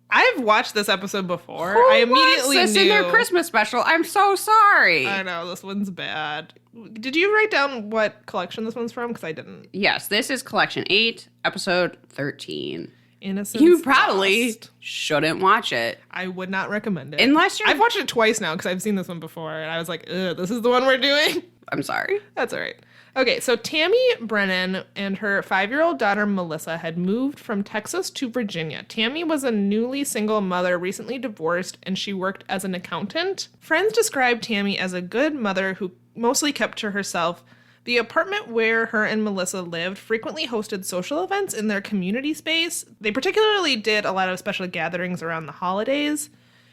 I've watched this episode before. Who I immediately watched this knew. in their Christmas special? I'm so sorry. I know, this one's bad. Did you write down what collection this one's from? Because I didn't. Yes, this is collection 8, episode 13. Innocence You probably Lost. shouldn't watch it. I would not recommend it. Unless you're... I've watched it twice now because I've seen this one before, and I was like, ugh, this is the one we're doing? I'm sorry. That's all right. Okay, so Tammy Brennan and her 5-year-old daughter Melissa had moved from Texas to Virginia. Tammy was a newly single mother, recently divorced, and she worked as an accountant. Friends described Tammy as a good mother who mostly kept to herself. The apartment where her and Melissa lived frequently hosted social events in their community space. They particularly did a lot of special gatherings around the holidays.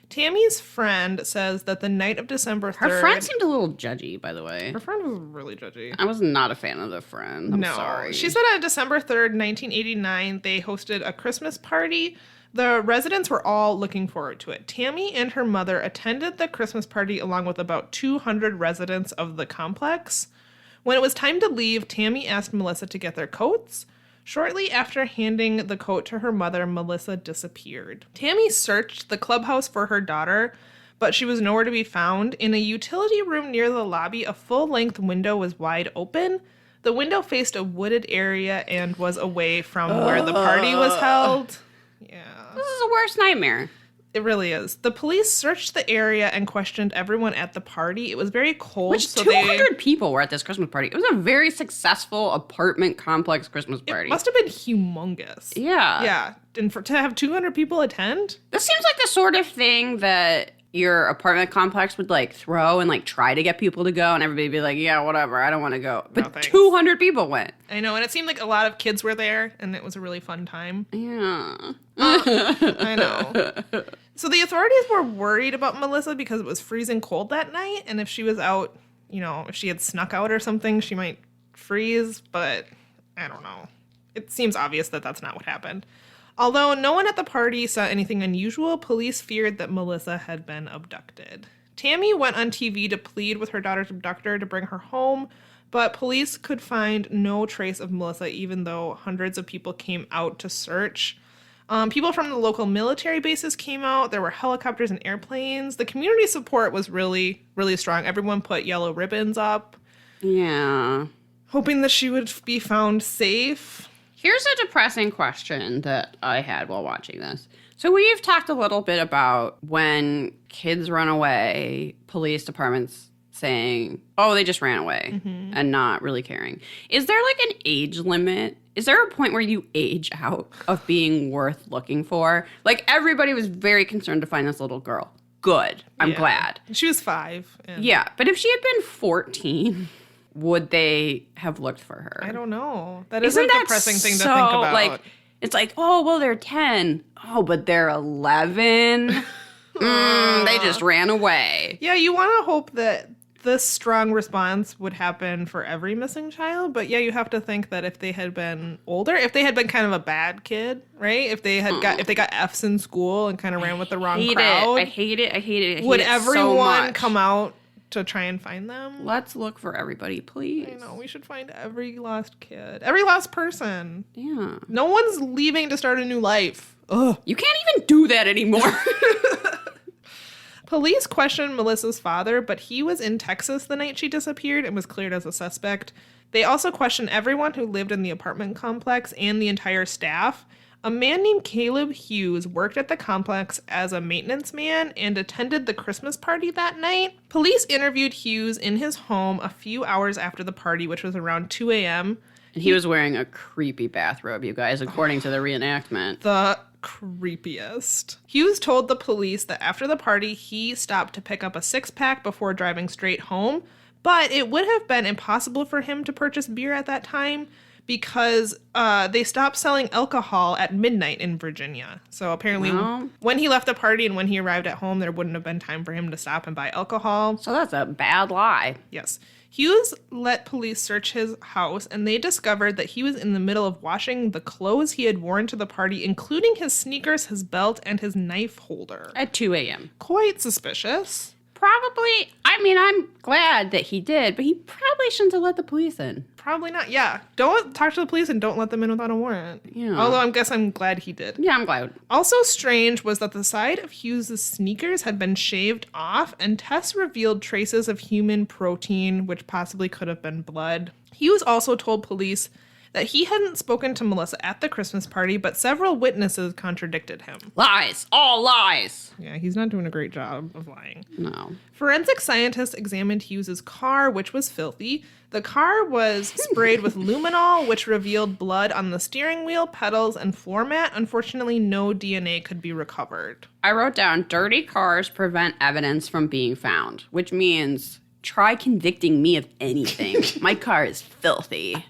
Tammy's friend says that the night of December 3rd... Her friend seemed a little judgy, by the way. Her friend was really judgy. I was not a fan of the friend. I'm sorry. She said on December 3rd, 1989, they hosted a Christmas party. The residents were all looking forward to it. Tammy and her mother attended the Christmas party along with about 200 residents of the complex. When it was time to leave, Tammy asked Melissa to get their coats. Shortly after handing the coat to her mother, Melissa disappeared. Tammy searched the clubhouse for her daughter, but she was nowhere to be found. In a utility room near the lobby, a full-length window was wide open. The window faced a wooded area and was away from where the party was held. Yeah. This is the worst nightmare. It really is. The police searched the area and questioned everyone at the party. It was very cold. Which so 200 people were at this Christmas party. It was a very successful apartment complex Christmas party. It must have been humongous. Yeah. Yeah. And to have 200 people attend? This seems like the sort of thing that your apartment complex would like throw and like try to get people to go, and everybody would be like, yeah, whatever, I don't want to go. But thanks. 200 people went. I know, and it seemed like a lot of kids were there, and it was a really fun time. Yeah. I know. So the authorities were worried about Melissa because it was freezing cold that night, and if she was out, you know, if she had snuck out or something, she might freeze, but I don't know. It seems obvious that that's not what happened. Although no one at the party saw anything unusual, police feared that Melissa had been abducted. Tammy went on TV to plead with her daughter's abductor to bring her home, but police could find no trace of Melissa, even though hundreds of people came out to search. People from the local military bases came out. There were helicopters and airplanes. The community support was really, really strong. Everyone put yellow ribbons up. Yeah. Hoping that she would be found safe. Here's a depressing question that I had while watching this. So we've talked a little bit about when kids run away, police departments saying, oh, they just ran away and not really caring. Is there like an age limit? Is there a point where you age out of being worth looking for? Like everybody was very concerned to find this little girl. Good. I'm glad. She was 5. And Yeah. But if she had been 14... would they have looked for her? I don't know. That is a Isn't that depressing thing to so, think about. Like, it's like, oh, well, they're 10. Oh, but they're 11. They just ran away. Yeah, you want to hope that this strong response would happen for every missing child. But yeah, you have to think that if they had been older, if they had been kind of a bad kid, right? If they had if they got F's in school and kind of ran with the wrong crowd. I hate it. Would it everyone so come out to try and find them? Let's look for everybody, please. I know, we should find every lost kid. Every lost person. Yeah. No one's leaving to start a new life. Ugh. You can't even do that anymore. Police questioned Melissa's father, but he was in Texas the night she disappeared and was cleared as a suspect. They also questioned everyone who lived in the apartment complex and the entire staff. A man named Caleb Hughes worked at the complex as a maintenance man and attended the Christmas party that night. Police interviewed Hughes in his home a few hours after the party, which was around 2 a.m. And he was wearing a creepy bathrobe, you guys, according to the reenactment. The creepiest. Hughes told the police that after the party, he stopped to pick up a 6-pack before driving straight home, but it would have been impossible for him to purchase beer at that time because they stopped selling alcohol at midnight in Virginia. So apparently when he left the party and when he arrived at home, there wouldn't have been time for him to stop and buy alcohol. So that's a bad lie. Yes. Hughes let police search his house, and they discovered that he was in the middle of washing the clothes he had worn to the party, including his sneakers, his belt, and his knife holder. At 2 a.m. Quite suspicious. probably, I mean, I'm glad that he did, but he probably shouldn't have let the police in. Probably not. Yeah. Don't talk to the police and don't let them in without a warrant. Yeah. Although I'm glad he did. Yeah, I'm glad. Also strange was that the side of Hughes' sneakers had been shaved off, and tests revealed traces of human protein, which possibly could have been blood. Hughes also told police that he hadn't spoken to Melissa at the Christmas party, but several witnesses contradicted him. Lies. All lies. Yeah, he's not doing a great job of lying. No. Forensic scientists examined Hughes' car, which was filthy. The car was sprayed with luminol, which revealed blood on the steering wheel, pedals, and floor mat. Unfortunately, no DNA could be recovered. I wrote down dirty cars prevent evidence from being found, which means try convicting me of anything. My car is filthy.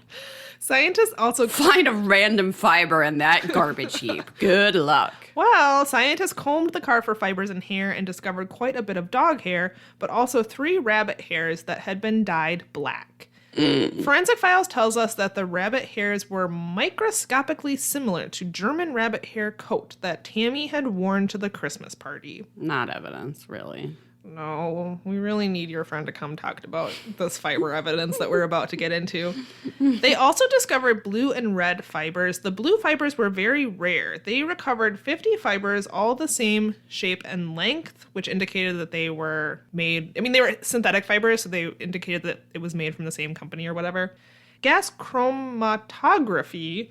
Scientists also Find a random fiber in that garbage heap. Good luck. Well, scientists combed the car for fibers and hair and discovered quite a bit of dog hair, but also 3 rabbit hairs that had been dyed black. Forensic Files tells us that the rabbit hairs were microscopically similar to German rabbit hair coat that Tammy had worn to the Christmas party. Not evidence, really. No, we really need your friend to come talk about this fiber evidence that we're about to get into. They also discovered blue and red fibers. The blue fibers were very rare. They recovered 50 fibers, all the same shape and length, which indicated that they were made, they were synthetic fibers, so they indicated that it was made from the same company or whatever. Gas chromatography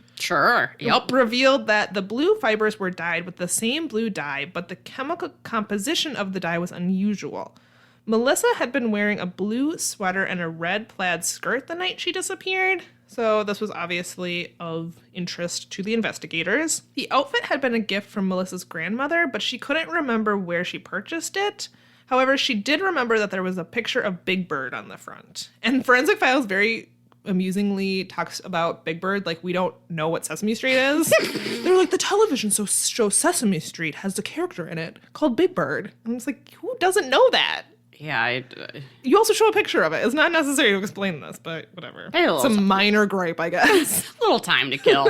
revealed that the blue fibers were dyed with the same blue dye, but the chemical composition of the dye was unusual. Melissa had been wearing a blue sweater and a red plaid skirt the night she disappeared, so this was obviously of interest to the investigators. The outfit had been a gift from Melissa's grandmother, but she couldn't remember where she purchased it. However, she did remember that there was a picture of Big Bird on the front. And Forensic Files very amusingly talks about Big Bird like we don't know what Sesame Street is. They're like, the television show Sesame Street has a character in it called Big Bird. And it's like, who doesn't know that? Yeah, You also show a picture of it. It's not necessary to explain this, but whatever. It's a minor gripe, I guess. little time to kill.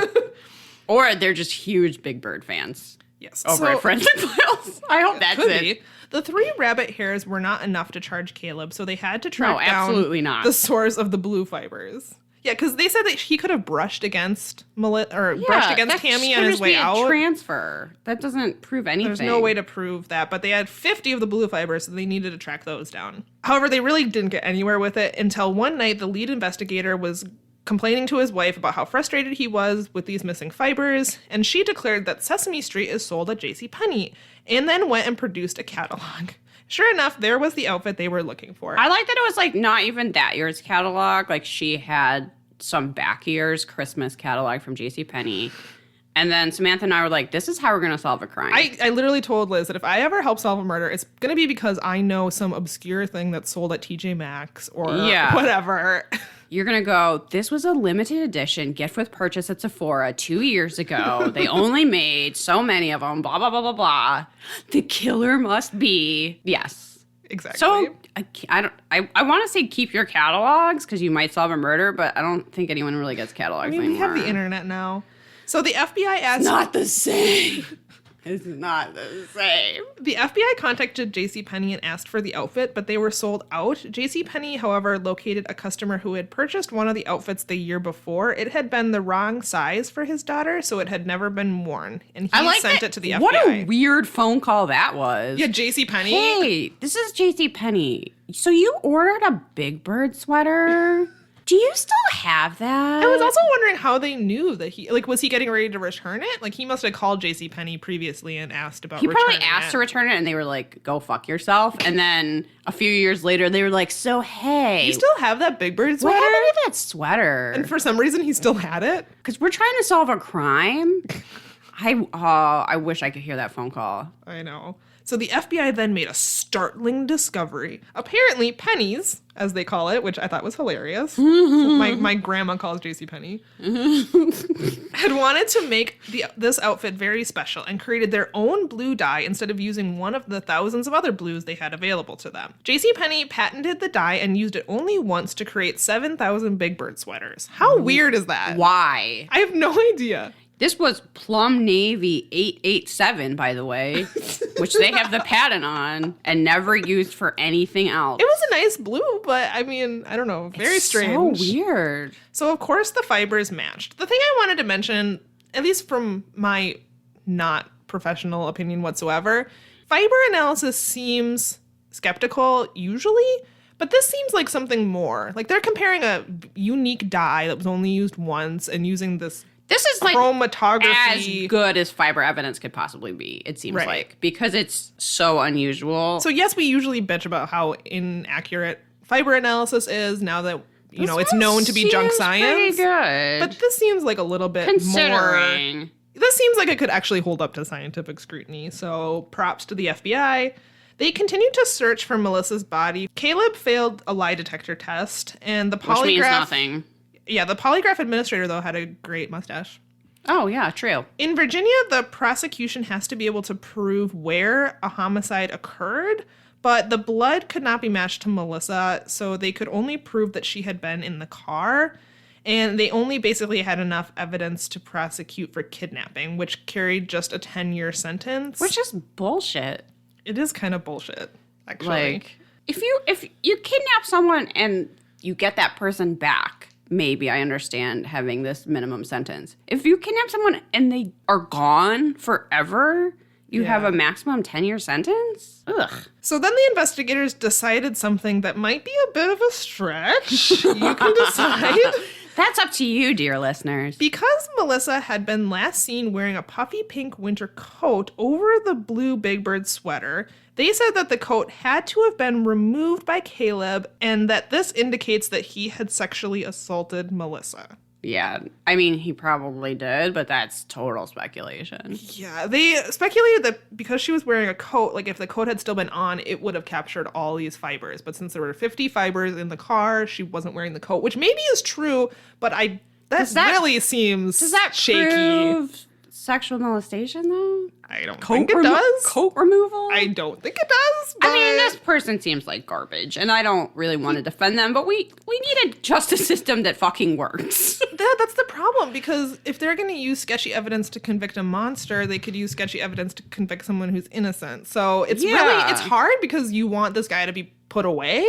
Or they're just huge Big Bird fans. Yes. Over at Forensic Files. I hope that's could it. Be. The 3 rabbit hairs were not enough to charge Caleb, so they had to track absolutely down not. the source of the blue fibers. Yeah, because they said that he could have brushed against brushed against Tammy on his way out. Transfer. That doesn't prove anything. There's no way to prove that, but they had 50 of the blue fibers, so they needed to track those down. However, they really didn't get anywhere with it until one night the lead investigator was complaining to his wife about how frustrated he was with these missing fibers, and she declared that Sesame Street is sold at JCPenney, and then went and produced a catalog. Sure enough, there was the outfit they were looking for. I like that it was like not even that year's catalog. Like she had some back year's Christmas catalog from JCPenney. And then Samantha and I were like, this is how we're going to solve a crime. I literally told Liz that if I ever help solve a murder, it's going to be because I know some obscure thing that's sold at TJ Maxx or whatever. You're going to go, this was a limited edition gift with purchase at Sephora 2 years ago. They only made so many of them, blah, blah, blah, blah, blah. The killer must be. Yes. Exactly. So I want to say keep your catalogs because you might solve a murder, but I don't think anyone really gets catalogs anymore. We have the internet now. So the FBI asked... It's not the same. It's not the same. The FBI contacted JCPenney and asked for the outfit, but they were sold out. JCPenney, however, located a customer who had purchased one of the outfits the year before. It had been the wrong size for his daughter, so it had never been worn. And he sent it to the FBI. What a weird phone call that was. Yeah, JCPenney. Hey, this is JCPenney. So you ordered a Big Bird sweater? Do you still have that? I was also wondering how they knew that was he getting ready to return it? Like, he must have called JCPenney previously and asked about returning it. He probably asked to return it, and they were like, go fuck yourself. And then a few years later, they were like, so hey. You still have that Big Bird sweater? What happened to that sweater? And for some reason, he still had it? Because we're trying to solve a crime. I wish I could hear that phone call. I know. So the FBI then made a startling discovery. Apparently, pennies, as they call it, which I thought was hilarious. My grandma calls JCPenney, had wanted to make this outfit very special and created their own blue dye instead of using one of the thousands of other blues they had available to them. JCPenney patented the dye and used it only once to create 7,000 Big Bird sweaters. How weird is that? Why? I have no idea. This was Plum Navy 887, by the way, which they have the patent on and never used for anything else. It was a nice blue, but I mean, I don't know. Very strange. So weird. So, of course, the fibers matched. The thing I wanted to mention, at least from my not professional opinion whatsoever, fiber analysis seems skeptical usually, but this seems like something more. Like they're comparing a unique dye that was only used once and using this is like chromatography. as good as fiber evidence could possibly be, it seems Right. like, because it's so unusual. So yes, we usually bitch about how inaccurate fiber analysis is now that you know it's one known to be junk seems science. pretty good. But this seems like a little bit more. Considering. This seems like it could actually hold up to scientific scrutiny. So props to the FBI. They continued to search for Melissa's body. Caleb failed a lie detector test, and the polygraph. Which means nothing. Yeah, the polygraph administrator though had a great mustache. Oh, yeah, true. In Virginia, the prosecution has to be able to prove where a homicide occurred, but the blood could not be matched to Melissa, so they could only prove that she had been in the car. And they only basically had enough evidence to prosecute for kidnapping, which carried just a 10-year sentence. Which is bullshit. It is kind of bullshit, actually. Like, if you kidnap someone and you get that person back, maybe I understand having this minimum sentence. If you kidnap someone and they are gone forever, you have a maximum 10-year sentence? Ugh. So then the investigators decided something that might be a bit of a stretch. You can decide. That's up to you, dear listeners. Because Melissa had been last seen wearing a puffy pink winter coat over the blue Big Bird sweater, they said that the coat had to have been removed by Caleb and that this indicates that he had sexually assaulted Melissa. Yeah, I mean, he probably did, but that's total speculation. Yeah, they speculated that because she was wearing a coat, like if the coat had still been on, it would have captured all these fibers. But since there were 50 fibers in the car, she wasn't wearing the coat, which maybe is true, but that really seems Does that shaky. prove sexual molestation, though? I don't think it does. Coat removal? I don't think it does. But I mean, this person seems like garbage, and I don't really want to defend them, but we need a justice system that fucking works. That's the problem, because if they're going to use sketchy evidence to convict a monster, they could use sketchy evidence to convict someone who's innocent. So it's it's hard because you want this guy to be put away.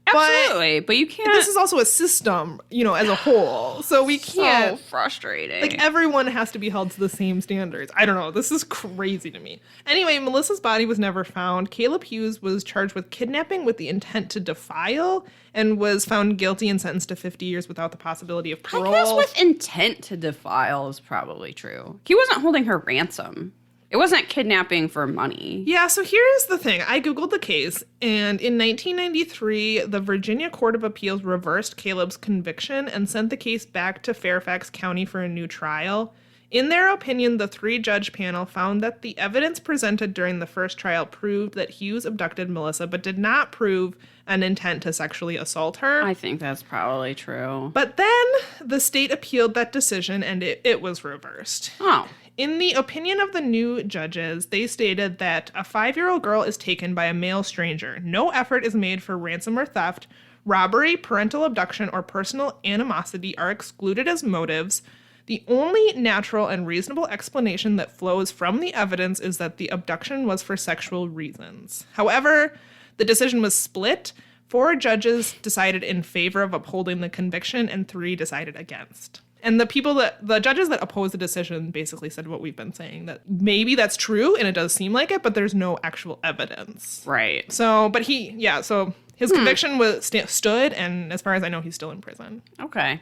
Absolutely, but you can't. This is also a system, as a whole. So we can't. So frustrating. Like, everyone has to be held to the same standards. I don't know. This is crazy to me. Anyway, Melissa's body was never found. Caleb Hughes was charged with kidnapping with the intent to defile and was found guilty and sentenced to 50 years without the possibility of parole. I guess with intent to defile is probably true. He wasn't holding her ransom. It wasn't kidnapping for money. Yeah, so here's the thing. I Googled the case, and in 1993, the Virginia Court of Appeals reversed Caleb's conviction and sent the case back to Fairfax County for a new trial. In their opinion, the 3-judge panel found that the evidence presented during the first trial proved that Hughes abducted Melissa, but did not prove an intent to sexually assault her. I think that's probably true. But then the state appealed that decision, and it was reversed. Oh. In the opinion of the new judges, they stated that a 5-year-old girl is taken by a male stranger. No effort is made for ransom or theft. Robbery, parental abduction, or personal animosity are excluded as motives. The only natural and reasonable explanation that flows from the evidence is that the abduction was for sexual reasons. However, the decision was split. 4 judges decided in favor of upholding the conviction, and 3 decided against. And the judges that opposed the decision basically said what we've been saying, that maybe that's true and it does seem like it, but there's no actual evidence. Right. So, but his conviction was stood, and as far as I know, he's still in prison. Okay.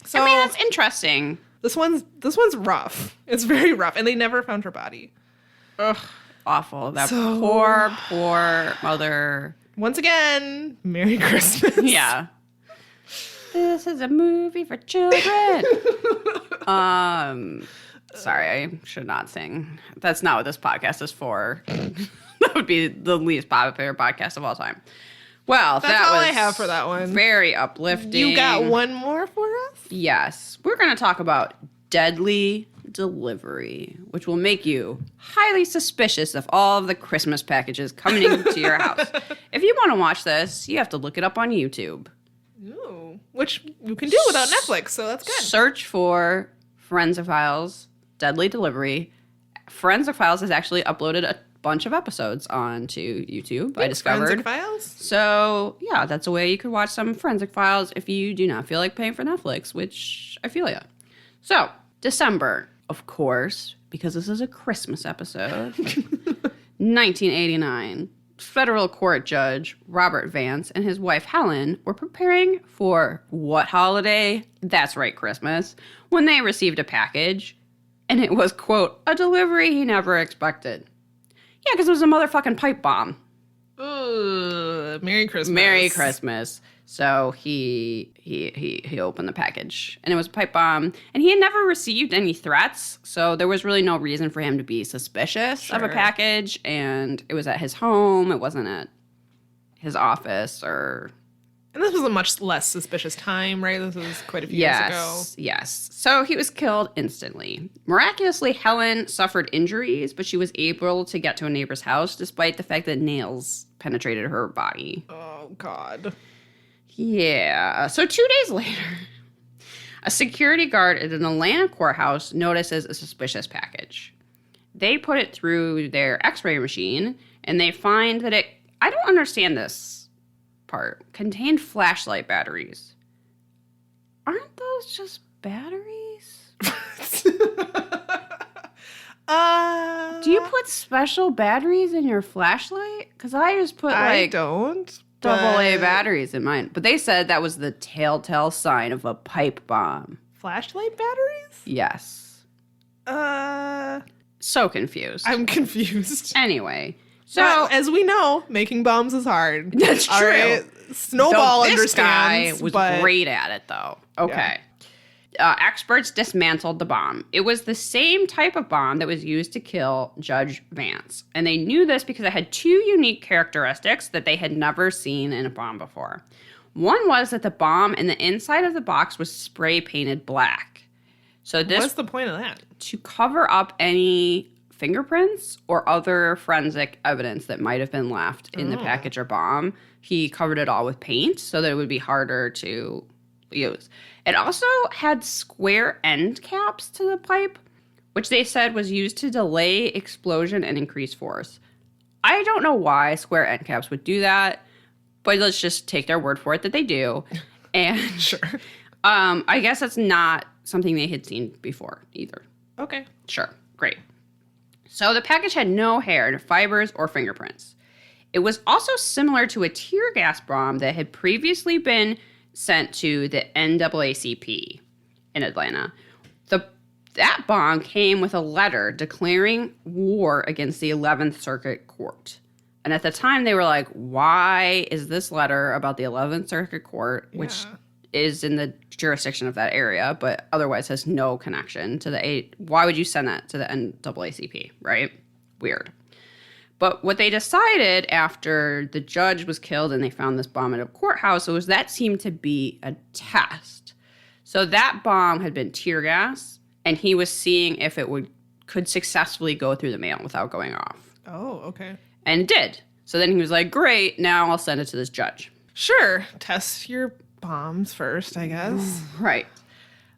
So, I mean, that's interesting. This one's rough. It's very rough, and they never found her body. Ugh. Awful. That poor mother. Once again, Merry Christmas. Yeah. This is a movie for children. Sorry, I should not sing. That's not what this podcast is for. That would be the least popular podcast of all time. Well, that's all I have for that one. Very uplifting. You got one more for us? Yes. We're going to talk about deadly delivery, which will make you highly suspicious of all of the Christmas packages coming into your house. If you want to watch this, you have to look it up on YouTube. Ooh, which you can do without Netflix, so that's good. Search for forensicfiles, deadly delivery. Forensic Files has actually uploaded a bunch of episodes onto YouTube, I discovered. Forensic Files? So, yeah, that's a way you could watch some Forensic Files if you do not feel like paying for Netflix, which I feel ya. So, December, of course, because this is a Christmas episode, 1989. Federal court judge Robert Vance and his wife Helen were preparing for what holiday? That's right, Christmas, when they received a package, and it was, quote, a delivery he never expected. Yeah, because it was a motherfucking pipe bomb. Ugh, Merry Christmas. Merry Christmas. So he opened the package, and it was a pipe bomb, and he had never received any threats, so there was really no reason for him to be suspicious of a package, and it was at his home. It wasn't at his office or... And this was a much less suspicious time, right? This was quite a few years ago. Yes. So he was killed instantly. Miraculously, Helen suffered injuries, but she was able to get to a neighbor's house despite the fact that nails penetrated her body. Oh, God. Yeah. So 2 days later, a security guard at an Atlanta courthouse notices a suspicious package. They put it through their x-ray machine, and they find that it... I don't understand this part. Contained flashlight batteries. Aren't those just batteries? Do you put special batteries in your flashlight? Because I just put I don't. AA batteries in mine. But they said that was the telltale sign of a pipe bomb. Flashlight batteries? Yes. So confused. I'm confused. Anyway. So, but as we know, making bombs is hard. That's true. All right? Snowball this understands. guy was but great at it, though. Okay. Experts dismantled the bomb. It was the same type of bomb that was used to kill Judge Vance. And they knew this because it had two unique characteristics that they had never seen in a bomb before. One was that the bomb in the inside of the box was spray painted black. So this... What's the point of that? To cover up any fingerprints or other forensic evidence that might have been left in the package or bomb. He covered it all with paint so that it would be harder to use. It also had square end caps to the pipe, which they said was used to delay explosion and increase force. I don't know why square end caps would do that, but let's just take their word for it that they do. And Sure. I guess that's not something they had seen before either. Okay. Sure. Great. So the package had no hair, no fibers, or fingerprints. It was also similar to a tear gas bomb that had previously been sent to the NAACP in Atlanta. That bomb came with a letter declaring war against the 11th Circuit Court. And at the time, they were like, why is this letter about the 11th Circuit Court, which is in the jurisdiction of that area, but otherwise has no connection to the why would you send that to the NAACP, right? Weird. But what they decided after the judge was killed and they found this bomb at a courthouse was that seemed to be a test. So that bomb had been tear gas, and he was seeing if it could successfully go through the mail without going off. Oh, okay. And it did. So then he was like, great, now I'll send it to this judge. Sure. Test your bombs first, I guess. Right.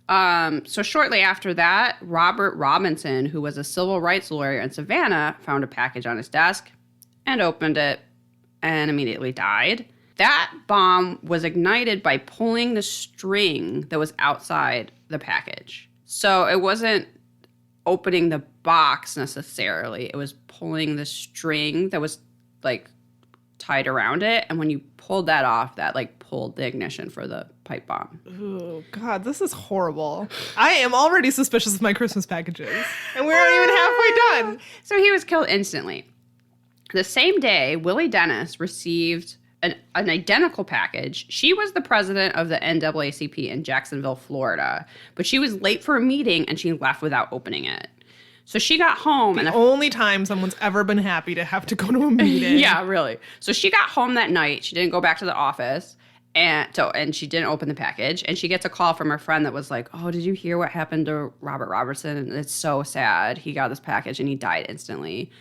So shortly after that, Robert Robinson, who was a civil rights lawyer in Savannah, found a package on his desk and opened it and immediately died. That bomb was ignited by pulling the string that was outside the package. So it wasn't opening the box necessarily. It was pulling the string that was like tied around it. And when you pulled that off, that like pulled the ignition for the pipe bomb. Oh, God, this is horrible. I am already suspicious of my Christmas packages. And we're not even halfway done. So he was killed instantly. The same day, Willie Dennis received an identical package. She was the president of the NAACP in Jacksonville, Florida. But she was late for a meeting and she left without opening it. So she got home. The only time someone's ever been happy to have to go to a meeting. Yeah, really. So she got home that night. She didn't go back to the office. And she didn't open the package. And she gets a call from her friend that was like, oh, did you hear what happened to Robert Robertson? And it's so sad. He got this package and he died instantly.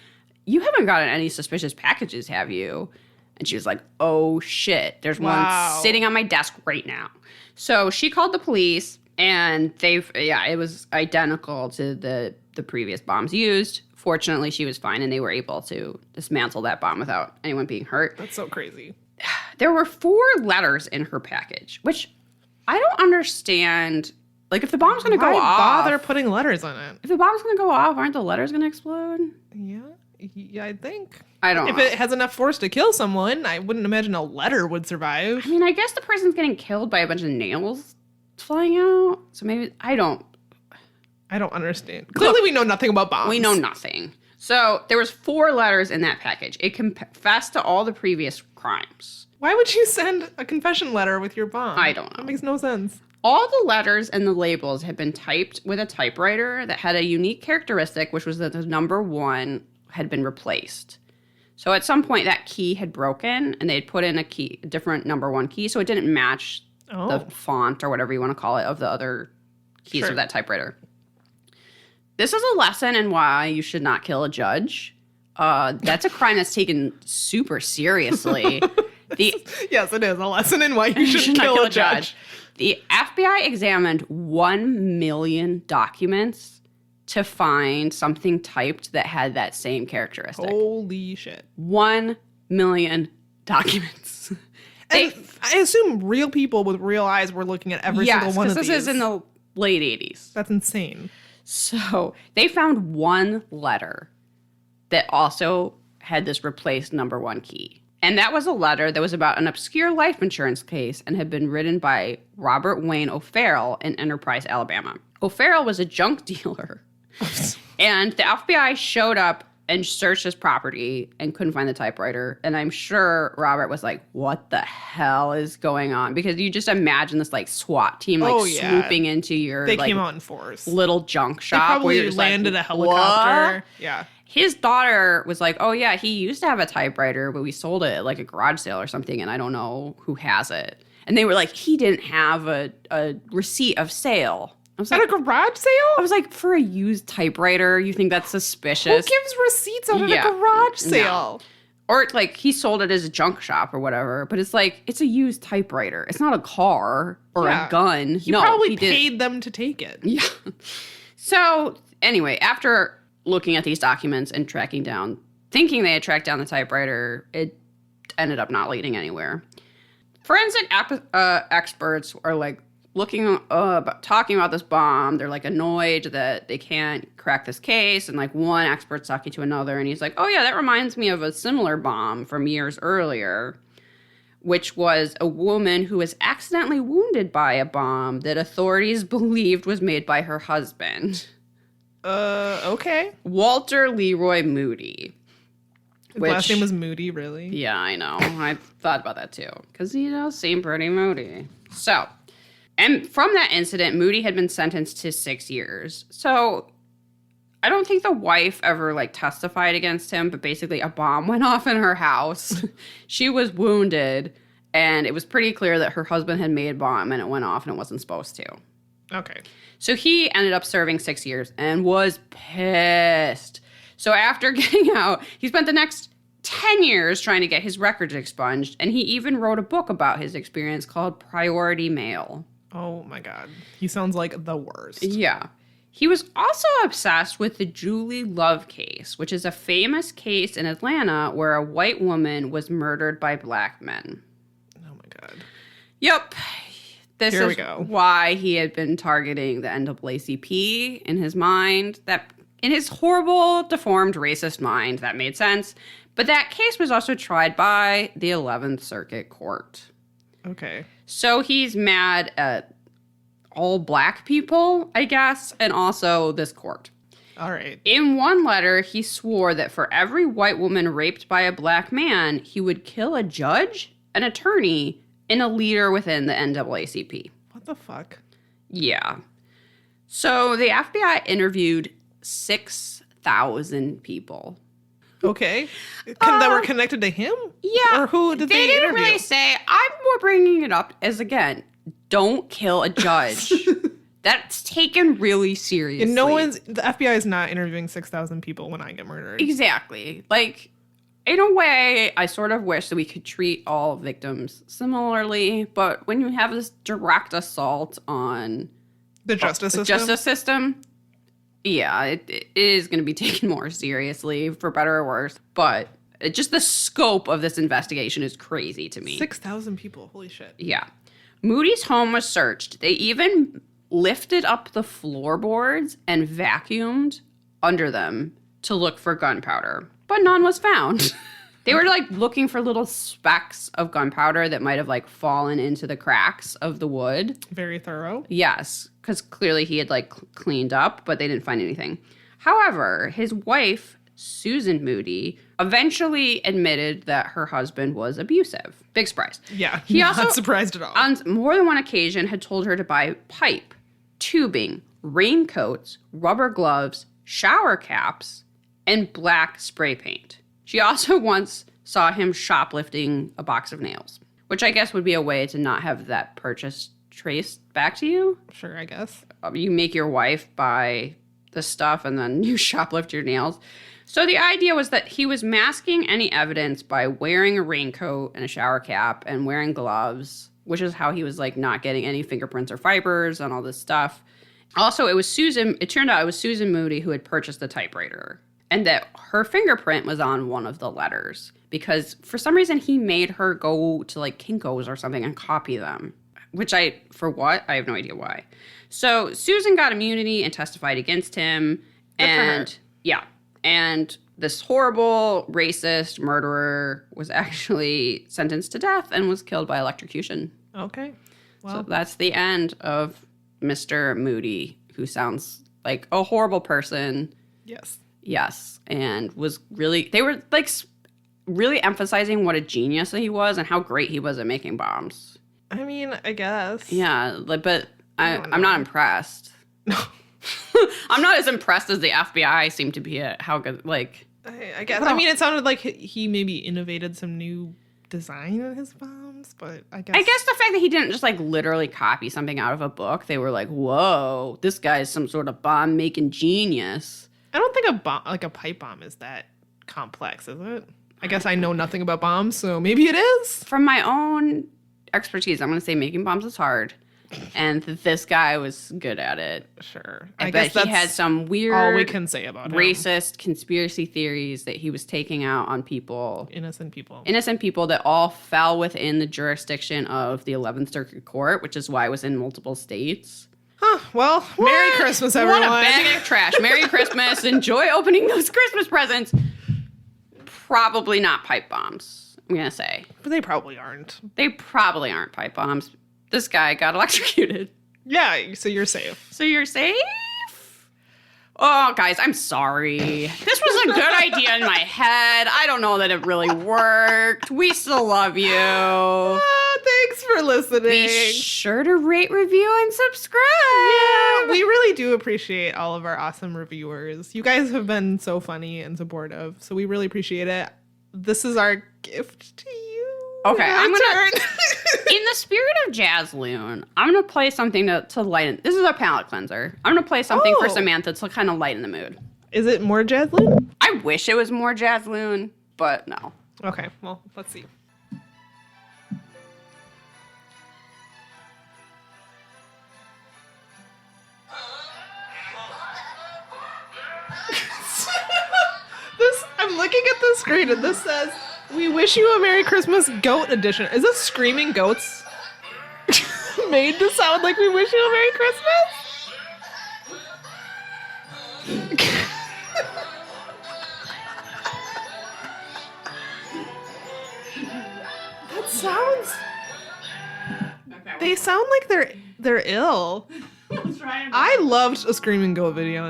You haven't gotten any suspicious packages, have you? And she was like, oh, shit. There's one sitting on my desk right now. So she called the police. And it was identical to the previous bombs used. Fortunately, she was fine, and they were able to dismantle that bomb without anyone being hurt. That's so crazy. There were 4 letters in her package, which I don't understand. Like, if the bomb's going to go off... bother putting letters on it? If the bomb's going to go off, aren't the letters going to explode? Yeah, I think. I don't know. If it has enough force to kill someone, I wouldn't imagine a letter would survive. I mean, I guess the person's getting killed by a bunch of nails flying out. So maybe... I don't understand. Clearly, we know nothing about bombs. We know nothing. So there was 4 letters in that package. It confessed to all the previous crimes. Why would you send a confession letter with your bomb? I don't know. That makes no sense. All the letters and the labels had been typed with a typewriter that had a unique characteristic, which was that the number 1 had been replaced. So at some point that key had broken, and they had put in a different number 1 key, so it didn't match the font or whatever you want to call it of the other keys of that typewriter. This is a lesson in why you should not kill a judge. That's a crime that's taken super seriously. Yes, it is a lesson in why you should not kill a judge. The FBI examined 1 million documents to find something typed that had that same characteristic. Holy shit. 1 million documents. I assume real people with real eyes were looking at every single one of these. This is in the late 80s. That's insane. So they found 1 letter that also had this replaced number 1 key. And that was a letter that was about an obscure life insurance case and had been written by Robert Wayne O'Farrell in Enterprise, Alabama. O'Farrell was a junk dealer. And the FBI showed up and searched his property and couldn't find the typewriter. And I'm sure Robert was like, what the hell is going on? Because you just imagine this like SWAT team swooping into your They came out in force. Little junk shop. They probably where you're landed like, a helicopter. What? Yeah. His daughter was like, oh, yeah, he used to have a typewriter, but we sold it at like a garage sale or something, and I don't know who has it. And they were like, he didn't have a receipt of sale. I was like, at a garage sale? I was like, for a used typewriter, you think that's suspicious? Who gives receipts out at a garage sale? No. Or like he sold it as a junk shop or whatever, but it's like, it's a used typewriter. It's not a car or a gun. He probably paid them to take it. Yeah. So anyway, after looking at these documents and tracking down, thinking they had tracked down the typewriter, it ended up not leading anywhere. Forensic experts are like talking about this bomb. They're like annoyed that they can't crack this case. And like one expert's talking to another and he's like, oh yeah, that reminds me of a similar bomb from years earlier, which was a woman who was accidentally wounded by a bomb that authorities believed was made by her husband. Okay. Walter Leroy Moody. His last name was Moody, really? Yeah, I know. I thought about that too. Because, seemed pretty moody. So, and from that incident, Moody had been sentenced to 6 years. So, I don't think the wife ever, testified against him, but basically a bomb went off in her house. She was wounded, and it was pretty clear that her husband had made a bomb, and it went off, and it wasn't supposed to. Okay. So he ended up serving 6 years and was pissed. So after getting out, he spent the next 10 years trying to get his records expunged, and he even wrote a book about his experience called Priority Mail. Oh my God. He sounds like the worst. Yeah. He was also obsessed with the Julie Love case, which is a famous case in Atlanta where a white woman was murdered by black men. Oh my God. Yep. Here we go. Why he had been targeting the NAACP in his mind. That in his horrible, deformed, racist mind, that made sense. But that case was also tried by the 11th Circuit Court. Okay. So he's mad at all black people, I guess, and also this court. All right. In one letter, he swore that for every white woman raped by a black man, he would kill a judge, an attorney, and a leader within the NAACP. What the fuck? Yeah. So the FBI interviewed 6,000 people. Okay. That were connected to him? Yeah. Or who did they interview? They didn't really say. I'm more bringing it up as, again, don't kill a judge. That's taken really seriously. And the FBI is not interviewing 6,000 people when I get murdered. Exactly. In a way, I sort of wish that we could treat all victims similarly, but when you have this direct assault on The justice system? Justice system. Yeah, it is going to be taken more seriously, for better or worse. But just the scope of this investigation is crazy to me. 6,000 people. Holy shit. Yeah. Moody's home was searched. They even lifted up the floorboards and vacuumed under them to look for gunpowder, but none was found. They were like looking for little specks of gunpowder that might have like fallen into the cracks of the wood. Very thorough. Yes, because clearly he had like cleaned up, but they didn't find anything. However, his wife, Susan Moody, eventually admitted that her husband was abusive. Big surprise. Yeah, He not also, surprised at all. on more than one occasion, had told her to buy pipe, tubing, raincoats, rubber gloves, shower caps, and black spray paint. She also once saw him shoplifting a box of nails, which I guess would be a way to not have that purchase traced back to you. Sure, I guess. You make your wife buy the stuff and then you shoplift your nails. So the idea was that he was masking any evidence by wearing a raincoat and a shower cap and wearing gloves, which is how he was like not getting any fingerprints or fibers and all this stuff. Also, it turned out it was Susan Moody who had purchased the typewriter and that her fingerprint was on one of the letters because for some reason he made her go to like Kinko's or something and copy them, for what? I have no idea why. So Susan got immunity and testified against him. And this horrible racist murderer was actually sentenced to death and was killed by electrocution. Okay. Well, So that's the end of Mr. Moody, who sounds like a horrible person. yes. Yes. And they were like really emphasizing what a genius he was and how great he was at making bombs. I mean, I guess. Yeah. But don't I'm know. not impressed. I'm not as impressed as the FBI seem to be at how good, like... I guess. I mean, it sounded like he maybe innovated some new design in his bombs, but I guess... I guess the fact that he didn't just, like, literally copy something out of a book, they were like, whoa, this guy's some sort of bomb-making genius. I don't think a pipe bomb is that complex, is it? I guess I know nothing about bombs, so maybe it is. From my own expertise, I'm going to say making bombs is hard. And this guy was good at it. Sure. I guess bet he had some weird, all we can say about him. racist conspiracy theories that he was taking out on people. Innocent people. Innocent people that all fell within the jurisdiction of the 11th Circuit Court, which is why it was in multiple states. Huh. Well, Merry Christmas, everyone. What a bag of trash. Merry Christmas. Enjoy opening those Christmas presents. Probably not pipe bombs, I'm going to say. But they probably aren't. They probably aren't pipe bombs. This guy got electrocuted. Yeah, so you're safe. So you're safe? Oh, guys, I'm sorry. This was a good idea in my head. I don't know that it really worked. We still love you. Thanks for listening. Be sure to rate, review, and subscribe. Yeah, we really do appreciate all of our awesome reviewers. You guys have been so funny and supportive, so we really appreciate it. This is our gift to you. Okay, I'm gonna. Turn. In the spirit of Jazz Loon, I'm gonna play something to lighten. This is our palate cleanser. I'm gonna play something for Oh. Samantha to kind of lighten the mood. Is it more Jaslyn? I wish it was more Jazz Loon, but no. Okay, well, let's see. I'm looking at the screen and this says, "We wish you a Merry Christmas Goat Edition." Is this screaming goats made to sound like we wish you a Merry Christmas? That sounds. They sound like they're ill. I loved a screaming goat video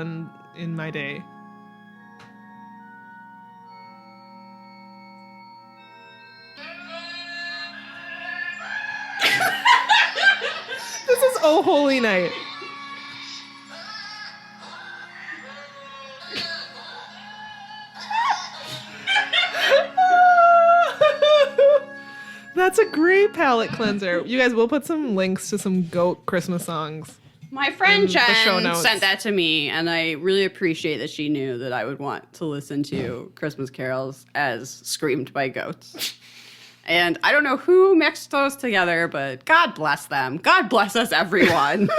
in my day. This is Oh Holy Night. That's a great palate cleanser. You guys, we'll put some links to some goat Christmas songs. My friend in the show Jen notes. sent that to me, and I really appreciate that she knew that I would want to listen to Christmas carols as screamed by goats. And I don't know who mixed those together, but God bless them. God bless us, everyone.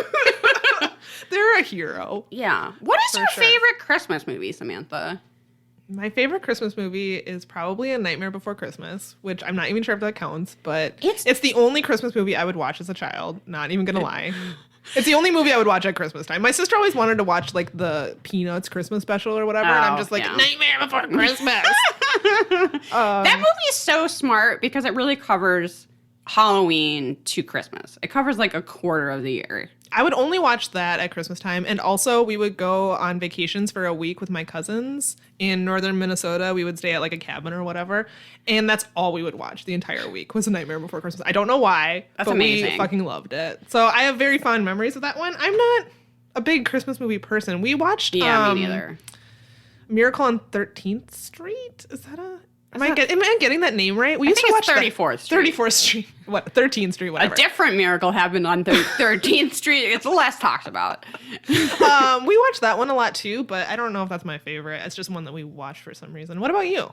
They're a hero. Yeah. What is For your sure. favorite Christmas movie, Samantha? My favorite Christmas movie is probably A Nightmare Before Christmas, which I'm not even sure if that counts, but it's the only Christmas movie I would watch as a child. Not even gonna lie. It's the only movie I would watch at Christmas time. My sister always wanted to watch like the Peanuts Christmas special or whatever, and I'm just like, yeah. Nightmare Before Christmas. That movie is so smart because it really covers Halloween to Christmas. It covers like a quarter of the year. I would only watch that at Christmas time. And also, we would go on vacations for a week with my cousins in northern Minnesota. We would stay at like a cabin or whatever. And that's all we would watch the entire week was A Nightmare Before Christmas. I don't know why. That's but amazing. We fucking loved it. So I have very fond memories of that one. I'm not a big Christmas movie person. We watched Me neither. Miracle on 13th Street. Is that a... Am I getting that name right? We used to watch 34th Street. 34th Street. What? 13th Street, whatever. A different miracle happened on 13th Street. It's less talked about. We watched that one a lot too, but I don't know if that's my favorite. It's just one that we watched for some reason. What about you?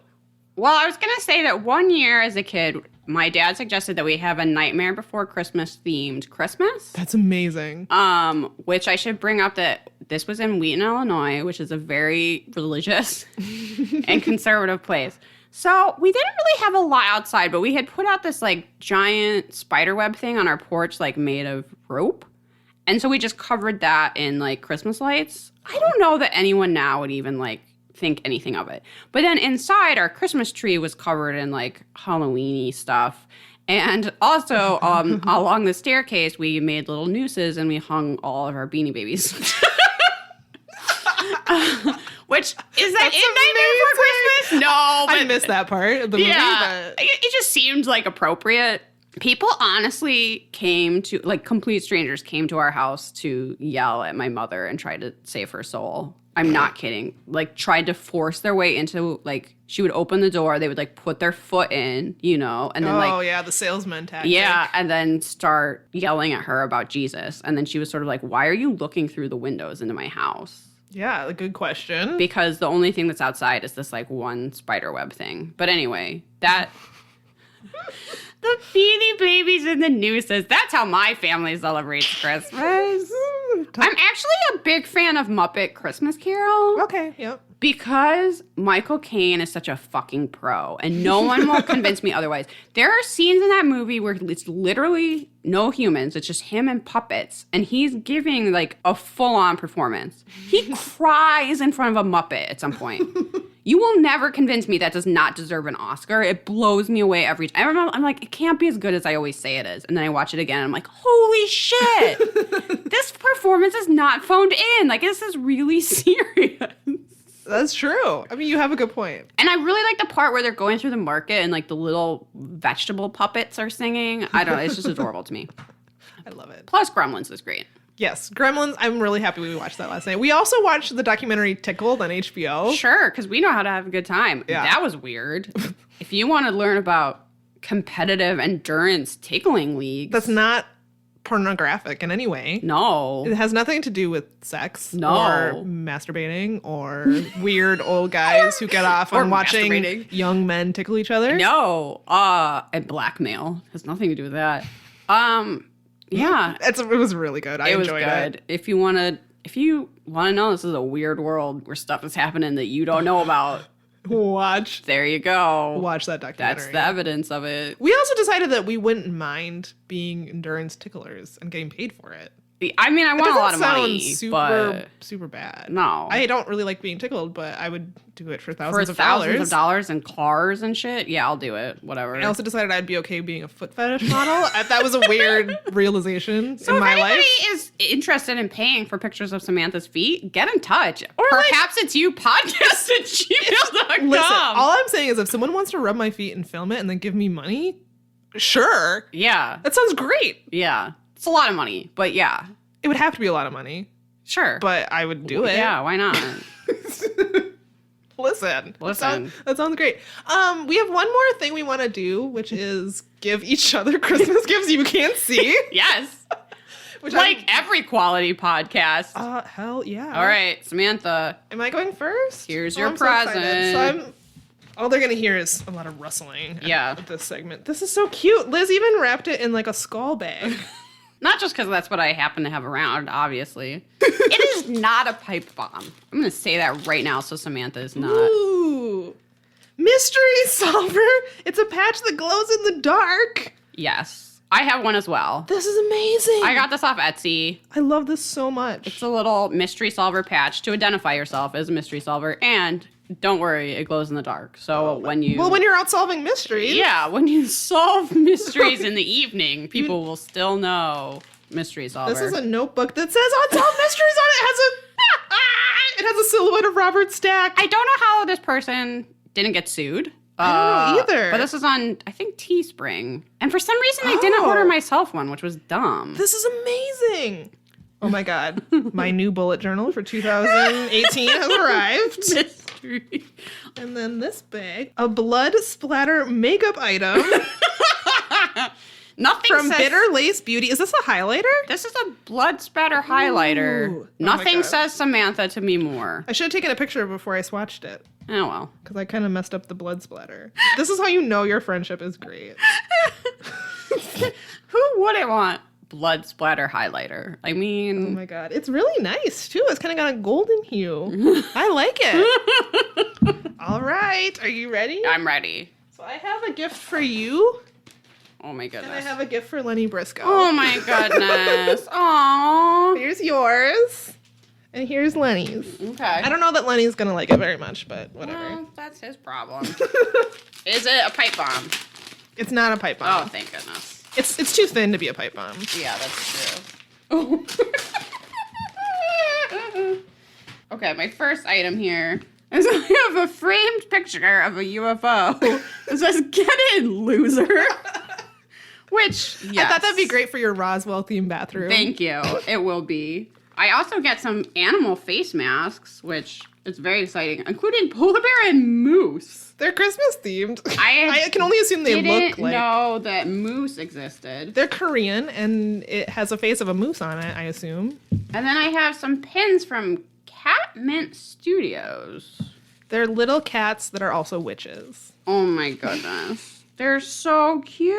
Well, I was going to say that one year as a kid, my dad suggested that we have a Nightmare Before Christmas themed Christmas. That's amazing. Which I should bring up that this was in Wheaton, Illinois, which is a very religious and conservative place. So we didn't really have a lot outside, but we had put out this like giant spider web thing on our porch, like made of rope. And so we just covered that in like Christmas lights. I don't know that anyone now would even like think anything of it. But then inside our Christmas tree was covered in like Halloween-y stuff. And also along the staircase, we made little nooses and we hung all of our Beanie Babies. Which is that in Nightmare Before Christmas? No, but I missed that part of the movie. yeah, But... it just seemed like appropriate. People honestly came to, like complete strangers came to our house to yell at my mother and try to save her soul. I'm not kidding. Like tried to force their way into, like she would open the door, they would like put their foot in, you know, and then the salesman tactic. yeah, and then start yelling at her about Jesus. And then she was sort of like, why are you looking through the windows into my house? Yeah, a good question. Because the only thing that's outside is this like one spider web thing. But anyway, that the Beanie Babies and the nooses. That's how my family celebrates Christmas. I'm actually a big fan of Muppet Christmas Carol. Okay, yep. Because Michael Caine is such a fucking pro, and no one will convince me otherwise. There are scenes in that movie where it's literally no humans. It's just him and puppets, and he's giving like a full-on performance. He cries in front of a Muppet at some point. You will never convince me that does not deserve an Oscar. It blows me away every time. I remember, I'm like, it can't be as good as I always say it is. And then I watch it again, and I'm like, holy shit! This performance is not phoned in. Like, this is really serious. That's true. I mean, you have a good point. And I really like the part where they're going through the market and like the little vegetable puppets are singing. I don't know. It's just adorable to me. I love it. Plus, Gremlins is great. Yes, Gremlins. I'm really happy we watched that last night. We also watched the documentary Tickled on HBO. Sure, because we know how to have a good time. Yeah. That was weird. If you want to learn about competitive endurance tickling leagues. That's not pornographic in any way. No. It has nothing to do with sex No. or masturbating or weird old guys who get off Or on watching masturbating. young men tickle each other. No. And blackmail. Has nothing to do with that. Yeah. It was really good. I enjoyed good. it. If you want to know this is a weird world where stuff is happening that you don't know about, Watch there you go. that documentary. That's the evidence of it. We also decided that we wouldn't mind being endurance ticklers and getting paid for it. I mean, I want a lot of money, super but bad. no. I don't really like being tickled, but I would do it for for thousands of thousands dollars. of dollars and cars and shit, yeah, I'll do it. Whatever. I also decided I'd be okay being a foot fetish model. That was a weird realization So in if my anybody life. is interested in paying for pictures of Samantha's feet, get in touch. Or like- perhaps it's you podcast at gmail.com. Listen, all I'm saying is if someone wants to rub my feet and film it and then give me money, sure. Yeah. That sounds great. Yeah. It's a lot of money, but yeah. It would have to be a lot of money, Sure. but I would do it. Yeah, why not? Listen. Listen. That sounds great. We have one more thing we want to do, which is give each other Christmas gifts you can't see. Yes. Which Like every quality podcast. hell yeah. All right, Samantha. Am I going first? Here's your I'm so excited. present. All they're gonna hear is a lot of rustling. Yeah. At this segment. This is so cute. Liz even wrapped it in like a skull bag. Not just because that's what I happen to have around, obviously. It is not a pipe bomb. I'm going to say that right now so Samantha is not. Ooh. Mystery solver. It's a patch that glows in the dark. Yes. I have one as well. This is amazing. I got this off Etsy. I love this so much. It's a little mystery solver patch to identify yourself as a mystery solver. And don't worry, it glows in the dark. So when you... Well, when you're out solving mysteries. Yeah, when you solve mysteries in the evening, people will still know mystery solver. This is a notebook that says Unsolved Mysteries on it. It has a silhouette of Robert Stack. I don't know how this person didn't get sued. I don't know either. But this is on, I think, Teespring. And for some reason, I didn't order myself one, which was dumb. This is amazing. Oh my God. My new bullet journal for 2018 has arrived. Mystery. And then this bag, a blood splatter makeup item Nothing from says, Bitter Lace Beauty. Is this a highlighter? This is a blood spatter highlighter. Ooh. Oh Nothing my God. says Samantha to me more. I should have taken a picture before I swatched it Oh, well. because I kind of messed up the blood splatter. This is how you know your friendship is great. Who wouldn't want blood splatter highlighter? I Oh mean... my God. It's really nice too. It's kind of got a golden hue. I like it. All right. Are you ready? I'm ready. So I have a gift for you. Oh, my And goodness. I have a gift for Lenny Briscoe. Oh, my goodness. Aww. Here's yours. And here's Lenny's. Okay. I don't know that Lenny's going to like it very much, but whatever. Well, that's his problem. Is it a pipe bomb? It's not a pipe Oh, bomb. thank goodness. It's too thin to be a pipe bomb. Yeah, that's true. Oh. Okay, my first item here is I have a framed picture of a UFO. It says, "Get in, loser." Which, yes. I thought that'd be great for your Roswell themed bathroom. Thank you. It will be. I also get some animal face masks, which is very exciting, including polar bear and moose. They're Christmas themed. I I can only assume they Didn't look like. know that moose existed. They're Korean, and it has a face of a moose on it, I assume. And then I have some pins from Cat Mint Studios. They're little cats that are also witches. Oh my goodness. They're so cute.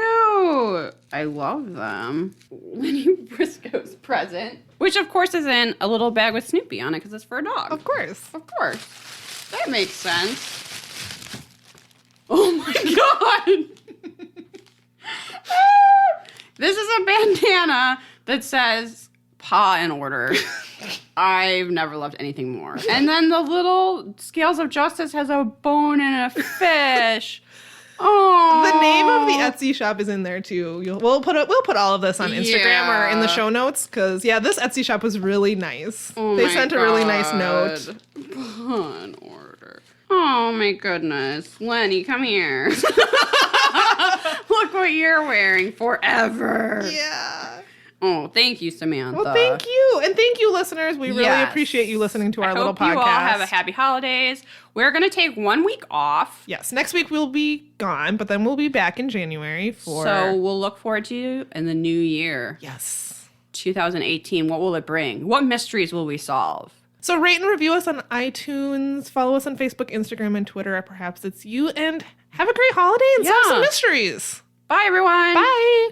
I love them. Lenny Briscoe's present, which of course is in a little bag with Snoopy on it because it's for a dog. Of course. Of course. That makes sense. Oh my god. This is a bandana that says paw in order. I've never loved anything more. And then the little Scales of Justice has a bone and a fish. Oh, The name of the Etsy shop is in there too. We'll put all of this on Instagram or in the show notes because this Etsy shop was really nice. Oh They my sent a really nice God. note. Paw in order. Oh my goodness. Lenny, come here. Look what you're wearing forever. Yeah. Oh, thank you, Samantha. Well, thank you. And thank you, listeners. We really Yes. appreciate you listening to our I little hope podcast. you all have a happy holidays. We're going to take 1 week off. Yes, next week we'll be gone, but then we'll be back in January for... So we'll look forward to you in the new year. Yes. 2018. What will it bring? What mysteries will we solve? So rate and review us on iTunes. Follow us on Facebook, Instagram, and Twitter at Perhaps It's You. And have a great holiday and solve some Yeah. mysteries. Bye, everyone. Bye.